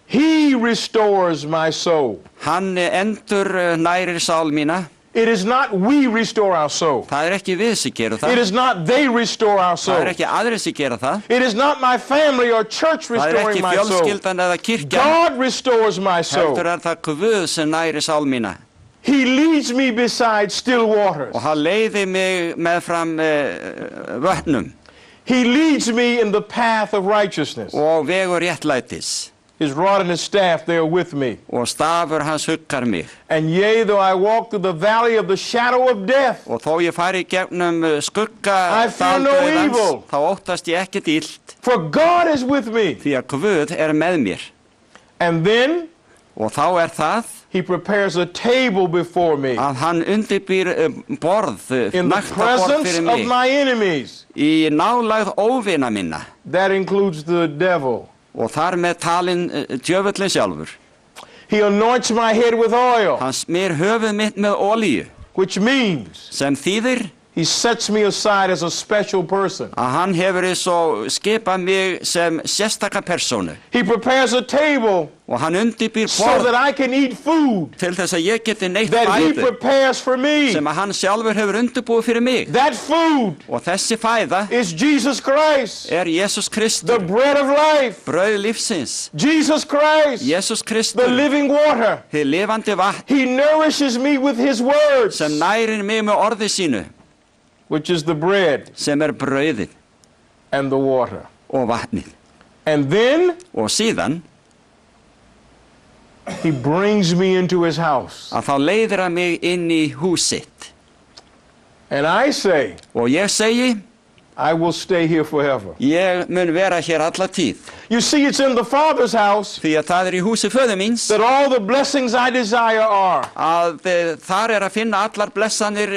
He restores my soul. Hann endur nærir sál mína. It is not we restore our soul. Það ekki við sem gerum It það. is not they restore our soul. Það ekki aðrir sem gera það. It is not my family or church Það restoring ekki my soul. fjölskyldan eða kirkjan. God restores my soul. Heldur það Guð sem nærir sál mína. He leads me beside still waters. Og hann leiði mig meðfram vötnum He leads me in the path of righteousness. og vegur réttlætis. His rod and his staff, they are with me. Og stafur hans huggar mig. And yea, though I walk through the valley of the shadow of death, Og þó ég fari gegnum I fear no daldauðans, evil. þá óttast ég ekkert illt, for God is with me. því að Guð með mér. And then Og þá það he prepares a table before me að hann undirbýr borð, in the nakta borð presence fyrir of mig, my enemies. í nálægð óvina minna. That includes the devil. Og þar með talin djöfullin sjálfur. He anoints my head with oil, Hann smyr höfuð mitt með olíu, which means sem þýðir he sets me aside as a special person. að hann hefur svo skipað mig sem sérstaka persónu. He prepares a table Og hann undirbýr so borð that I can eat food til þess að ég geti neitt that he fæðu prepares for me. sem að hann sjálfur hefur undirbúið fyrir mig. That food Og þessi fæða is Jesus Christ, Jesús the Kristur, bread of life. brauð lífsins. Jesus Christ, Jesús the Kristur, living water. hið lifandi vatn He nourishes me with his words, sem nærir mig með orði sínu, which is the bread sem brauðið and the water. og vatnið. And then Og síðan he brings me into his house. að þá leiðir hann mig inn í hús sitt. And I say, Og ég segi, I will stay here forever. ég mun vera hér alla tíð. You see, it's in the Father's house Því að það í húsi föður míns that all the blessings I desire are. að þar að finna allar blessanir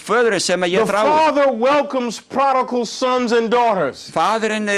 föðurinn sem The ég þrái. Father welcomes prodigal sons and daughters. Faðirinn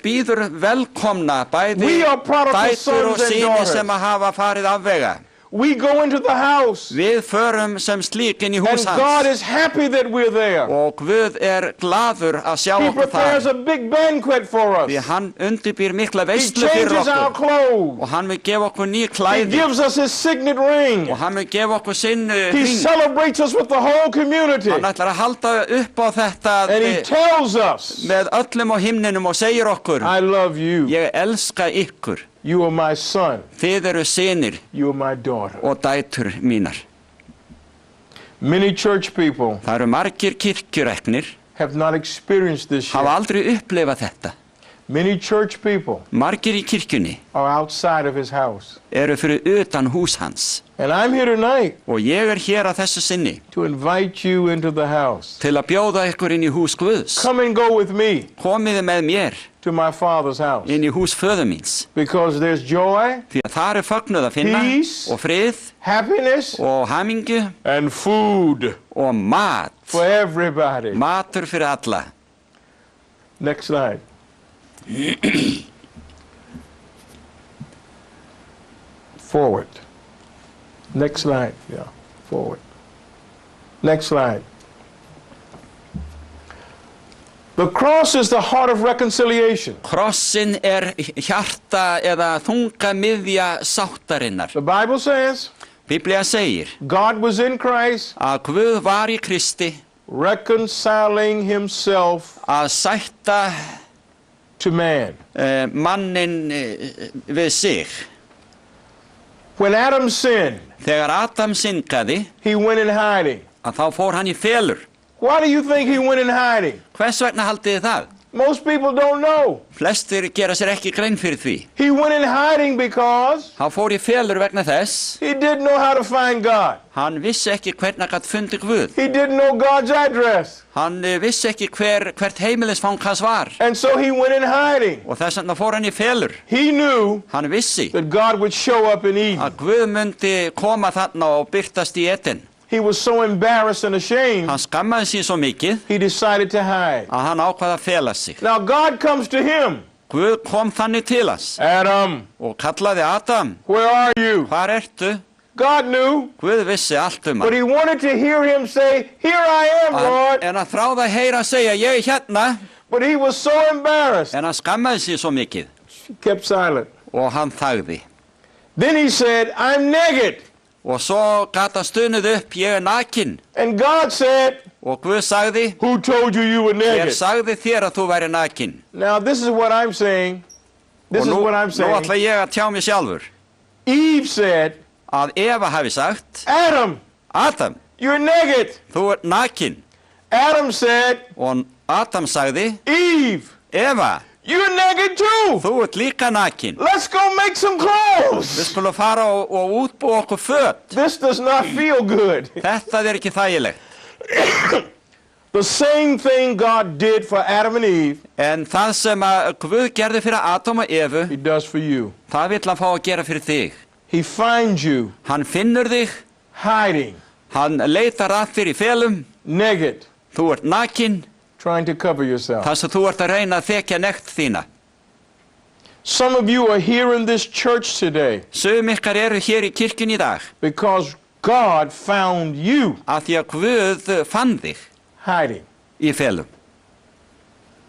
býður velkomna bæði We are prodigal dætur og sons and syni daughters. sem að hafa farið af vega. We go into the house, Við förum sem slík inn í and hús God hans is happy that we're there. og Guð glaður að sjá He okkur prepares þar. a big banquet for Því us. hann undirbýr mikla He veislu fyrir changes our okkur clothes. og hann vil gefa okkur ný He klæði gives us his signet ring. og hann vil gefa okkur sinn He hring. celebrates us with the whole community. Hann ætlar að halda upp á þetta And he tells us, með öllum á himninum og segir okkur, I love you. ég elska ykkur, You are my son. þið eru synir You are my daughter. og dætur mínar. Many church people Það eru margir kirkjureknir, have not experienced this hafa yet. aldrei upplifað þetta. Many church people Margir í kirkjunni are outside of his house. eru fyrir utan hús hans. And I'm here tonight Og ég hér að þessu sinni to invite you into the house. til að bjóða ykkur inn í hús Guðs. Come and go with me Komiði með mér to my Father's house. inn í hús föður míns. Because there's joy, Því að þar fögnuð að finna Peace. og frið happiness, og hamingju and food og mat. for everybody. Matur fyrir alla. Next slide. Forward. Next slide. Yeah, forward. Next slide. The cross is the heart of reconciliation. Krossin hjarta eða þunga miðja sáttarinnar. The Bible says Biblía segir God was in Christ að Guð var í Kristi reconciling himself að sætta to man. mannin við sig. When Adam sinned, Þegar Adam syngaði, he went in hiding. að þá fór hann í felur. Why do you think he went in hiding? Hvers vegna haldið þið það? Most people don't know. Flestir gera sér ekki grein fyrir því. He went in hiding because Hann fór í felur vegna þess. he didn't know how to find God. Hann vissi ekki hvernig hann gat fundið Guð. He didn't know God's address. Hann vissi ekki hvert heimilisfang hans var. And so he went in hiding. Og þess vegna fór hann í felur. He knew Hann vissi that God would show up in Eden. að Guð myndi koma þarna og birtast í Eden. He was so embarrassed and ashamed, Hann skammaði sín svo mikið he decided to hide. að hann ákvað að fela sig. Now God comes to him. Guð kom þannig til hans Adam, og kallaði Adam. where are you? Hvar ertu? God knew, Guð vissi allt but hann. he wanted to hear him say, here I am, Lord. En hann þráði að heyra segja, ég hérna. But he was so embarrassed. En hann skammaði sín svo mikið He kept silent. og hann þagði. Then he said, I'm naked. Og svo gat hann stuðnuð upp, ég nakin. And God said, Og Guð sagði, who told you you were ég naked? sagði þér að þú væri nakin. Now this is what I'm saying. This Og is nú what I'm ætla saying. ég að tjá mig sjálfur. Eve said, Að Eva hafi sagt, Adam, Adam, you're naked. þú ert nakin. Adam said, Og Adam sagði, Eve, Eva, you're naked too. þú ert líka nakin. Let's go make some Við clothes. skulum fara og útbúa okkur föt. This does not feel good. Þetta ekki þægilegt. The same thing God did for Adam and Eve, En það sem að Guð gerði fyrir Adam og Evu, he does for you. það vill hann fá að gera fyrir þig. He finds you Hann finnur þig, hiding, hann leitar að þér í felum, naked, þú ert nakin, trying to cover yourself. þar sem þú ert að reyna að þekja nekt þína. Some of you are here in this church today Sum ykkar eru hér í kirkjun í dag, because God found you af því að Guð fann þig hiding. í felum.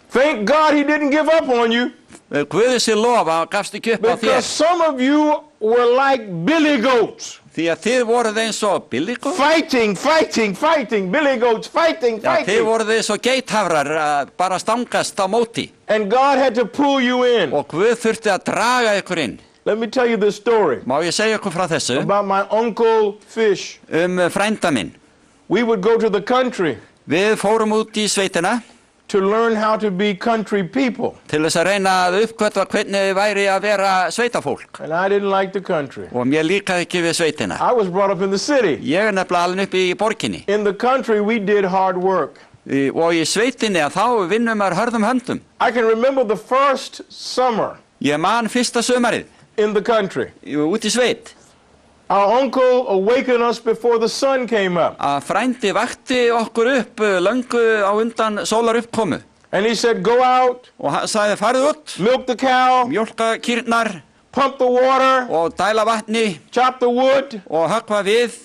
Thank God he didn't give up on you, Guði sér lofa og gafst ekki upp á because þér, some of you were like billy goats. því að þið voruð eins og billigóð. Fighting, billy goats, fighting. Já, þið voruð eins og geithafrar að bara stangast á móti. And God had to pull you in. Og Guð þurfti að draga ykkur inn. Let me tell you this story Má ég segja ykkur frá þessu about my uncle Fish. frænda minn. We would go to the country Við fórum út í sveitina to learn how to be country people. til þess að reyna að uppgötva hvernig væri að vera sveitafólk. And I didn't like the country. Og mér líkaði ekki við sveitina. I was brought up in the city. Ég nefnilega alveg uppi í borginni. In the country, we did hard work. Og í sveitinni að þá vinnum maður hörðum höndum. I can remember the first summer Ég man fyrsta sumarið in the country. út í sveit. Our uncle awakened us before the sun came up. Að frændi vakti okkur upp löngu á undan sólar uppkomu. And he said, go out, Og hann sagði farið út, milk the cow, mjólka kýrnar pump the water, og dæla vatni chop the wood, og höggva við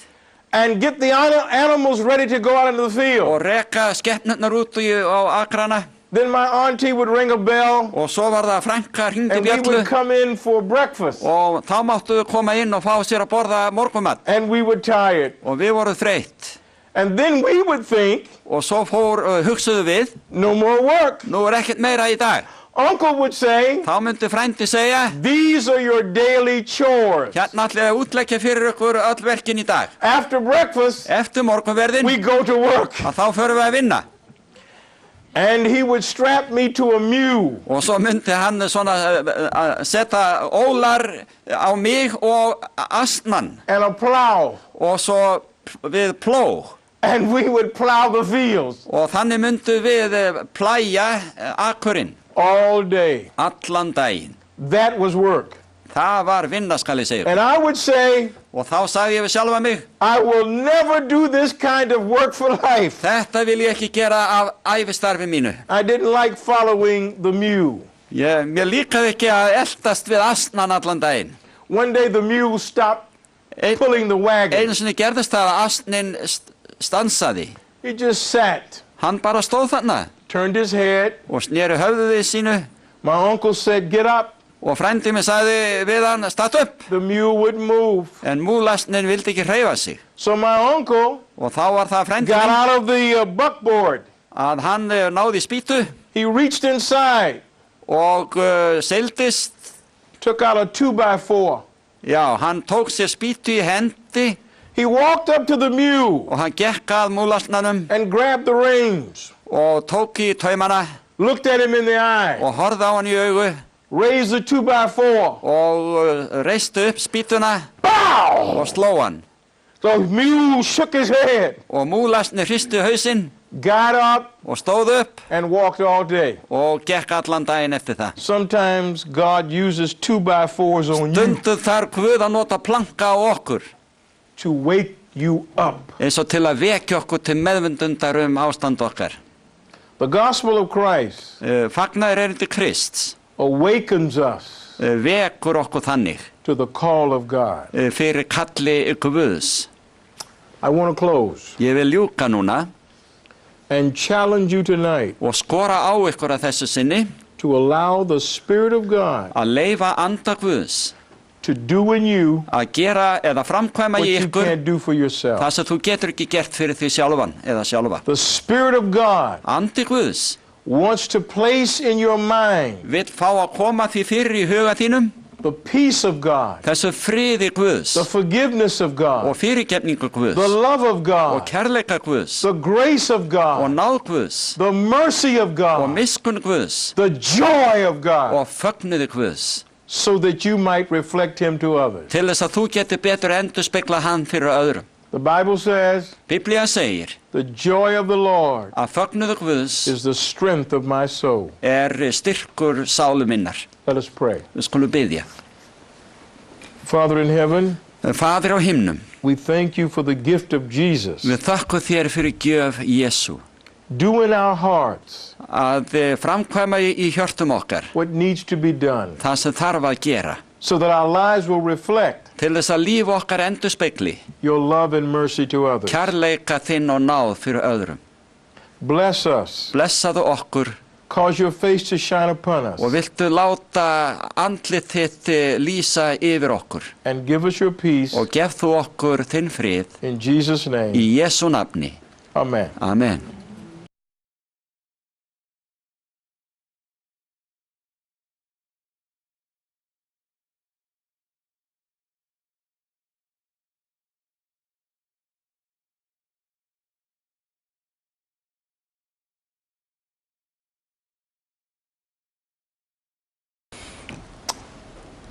and get the animals ready to go out into the field. og reka skepnurnar út á akrana. Then my auntie would ring a bell, Og svo var það frænka hringdi and we bjallu would come in for breakfast. og þá máttu við koma inn og fá sér að borða morgumat. And we were tired. Og við vorum þreytt. And then we would think, Og svo hugsuðu við, no more work. nú ekkert meira í dag. Uncle would say, Þá myndi frændi segja, these are your daily chores. hérna ætla ég að útleggja fyrir ykkur öll verkin í dag. After breakfast, Eftir morgunverðin, we go to work. að þá förum við að vinna. And he would strap me to a mule. Og svo myndi hann svona setja ólar á mig og astmann And a plow. og svo við plóg. And we would plow the fields Og þannig myndu við plæja akurinn all day. allan daginn. That was work. Það var vinna, skal ég segja. And I would say, Og þá sagði ég við sjálfa mig, I will never do this kind of work for life. þetta vil ég ekki gera af ævistarfi mínu. I didn't like following the mule. Mér líkaði ekki að eltast við astnan allan daginn. One day the mule stopped pulling the wagon. Einu sinni gerðist það að astnin stansaði. He just sat, Hann bara stóð þarna turned his head. og sneri höfðuði sínu My uncle said, get up. og frændi mig sagði við hann, statt upp. The mule wouldn't move. En múlastnin vildi ekki hreyfa sig. So my uncle Og þá var það frændi got minn out of the buckboard. að hann náði spýtu He reached inside, og seildist. took out a 2x4. Já, hann tók sér spýtu í hendi He walked up to the mule og hann gekk að múlastnanum and grabbed the reins, og tók í taumana looked at him in the eye, og horfði á hann í augu raised the 2x4. og reisti upp spýtuna Bow! og sló hann. The mule shook his head, Og múlastni hristi hausinn got up, og stóð upp and walked all day. og gekk allan daginn eftir það. Sometimes God uses 2x4s on you Stundum þarf Guð að nota planka á okkur to wake you up. eins og til að vekja okkur til meðvindundar ástand okkar. The gospel of Christ Fagnaður erindi Krists awakens us vekur okkur þannig to the call of God. fyrir kalli Guðs. I want to close Ég vil ljúka núna and challenge you tonight og skora á ykkur að þessu sinni to allow the Spirit of God að leyfa anda Guðs to do in you að gera eða framkvæma what í you ykkur can't do for yourself. það sem þú getur ekki gert fyrir því sjálfan eða sjálfa. The Spirit of God Andi Guðs wants to place in your mind vill fá að koma því fyrir í huga þínum the peace of God, þessu friði Guðs the forgiveness of og God, fyrirgefningu Guðs the love of og God, kærleika Guðs the grace of og God, náð Guðs the mercy of og God, miskunn Guðs the joy of God, og fögnuði Guðs so that you might reflect Him to others. til þess að þú getur betur endurspegla hann fyrir öðrum. The Bible says, Biblía segir the joy of the Lord að fögnuði Guðs is the strength of my soul. styrkur sálu minnar. Let us pray. Við skulum biðja. Father in heaven, Faðir á himnum, we thank you for the gift of Jesus. við þökkum þér fyrir gjöf Jesú Do in our hearts að framkvæma í hjörtum okkar what needs to be done það sem þarf að gera so that our lives will reflect til þess að líf okkar endurspegli your love and mercy to others. kærleika þinn og náð fyrir öðrum. Bless us. Blessaðu okkur Cause your face to shine upon us og viltu láta andlit þitt lýsa yfir okkur and give us your peace og gef þú okkur þinn frið in Jesus' name. í Jesú nafni. Amen. Amen.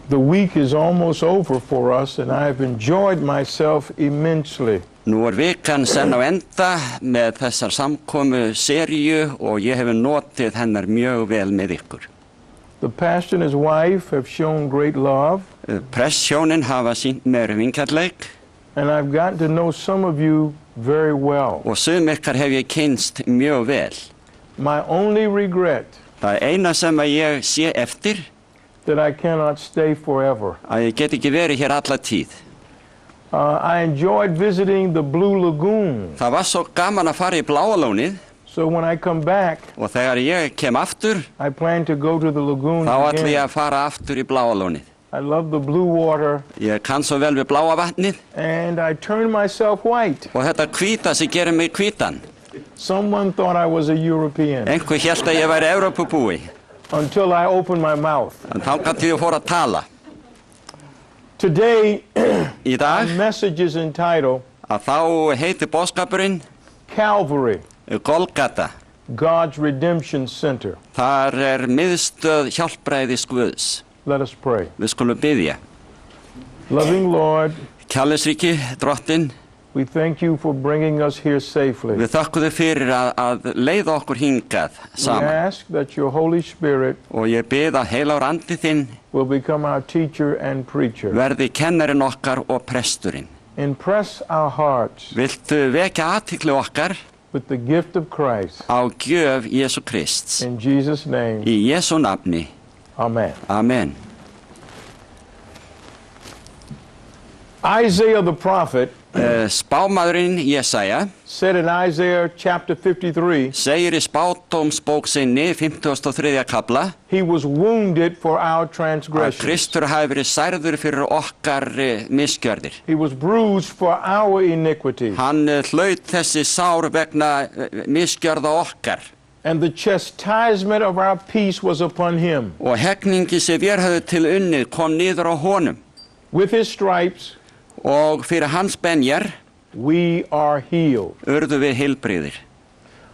The week is almost over for us, and I have enjoyed myself immensely. Nú vikan senn á enda með þessar samkomu seríu og ég hef notið hennar mjög vel með ykkur. The pastor and his wife have shown great love, Presshjónin hafa sýnt mér vingjarleik and I've gotten to know some of you very well. og sum ykkar hef ég kynnst mjög vel. My only regret Það eina sem að ég sé eftir that I cannot stay forever. að ég get ekki verið hér alla tíð. I enjoyed visiting the Blue Lagoon, Það var svo gaman að fara í Bláalónið so when I come back, og þegar ég kem aftur I plan to go to the lagoon þá ætla ég again. að fara aftur í Bláalónið. I love the blue water, Ég kann svo vel við bláa vatnið and I turn myself white. og þetta hvíta sem gerir mig hvítan. Someone thought I was a European Einhver hélt að ég væri Evrópubúi until I opened my mouth. en þangað til ég fór að tala. Today, Í dag the message is entitled að þá heitir boðskapurinn Calvary, Golgata, God's Redemption Center. Þar miðstöð hjálpræðis Guðs. Let us pray. Við skulum biðja. Loving Lord, Kærleiksríki, Drottinn, we thank you for bringing us here safely. við þökkum þér fyrir að leiða okkur hingað We saman. ask that your Holy Spirit Og ég bið að heilagur andi þinn will become our teacher and preacher. verði kennarinn okkar og presturinn. Impress our hearts Viltu vekja athygli okkar with the gift of Christ. á gjöf Jesú Krists. In Jesus' name, Í Jesú nafni. amen. Amen. Isaiah the prophet Spámaðurinn Jesaja said in Isaiah chapter 53, segir í spádómsbók sinni 53. kapla he was wounded for our að transgressions. Kristur hafi verið særður fyrir okkar misgjörðir. He was bruised for our iniquity. Hann hlaut þessi sár vegna misgjörða okkar And the chastisement of our peace was upon him. og hegningi sem við höfðu til unnið kom niður á honum With his stripes, og fyrir hans benjar we are healed. urðu við heilbrigðir.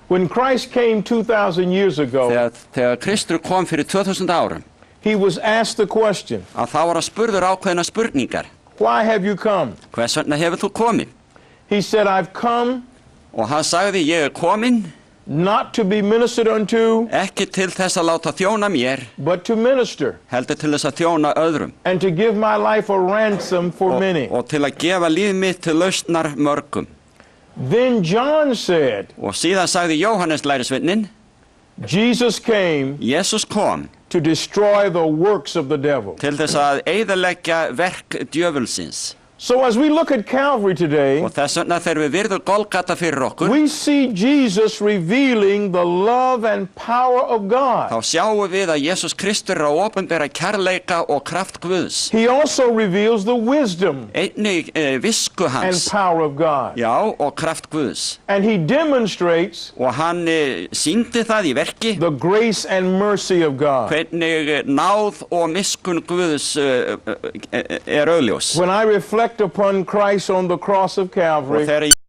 When Christ came 2,000 years ago, Þegar Kristur kom fyrir 2000 árum he was asked the question, að þá var að spurður ákveðna spurningar. why have you come? Hvers vegna hefur þú komið? He said, I've come Og hann sagði, ég kominn not to be ministered unto, ekki til þess að láta þjóna mér, but to minister heldur til þess að þjóna öðrum and to give my life a ransom for many. og til að gefa líf mitt til lausnar mörgum. Then John said, Og síðan sagði Jóhannes lærisveinninn, Jesus came Jesús kom to destroy the works of the devil. til þess að eyðileggja verk djöfulsins. So as we look at Calvary today, Og þess vegna þegar við virðum Golgata fyrir okkur, we see Jesus revealing the love and power of þá God. sjáum við að Jesús Kristur er að opinbera kærleika og kraft Guðs. He also reveals the wisdom Einnig visku and hans, power of God. já, og kraft Guðs. And he demonstrates Og hann sýndi það í verki, the grace and mercy of God. hvernig náð og miskun Guðs er augljós. When I reflect upon Christ on the cross of Og Calvary, þegar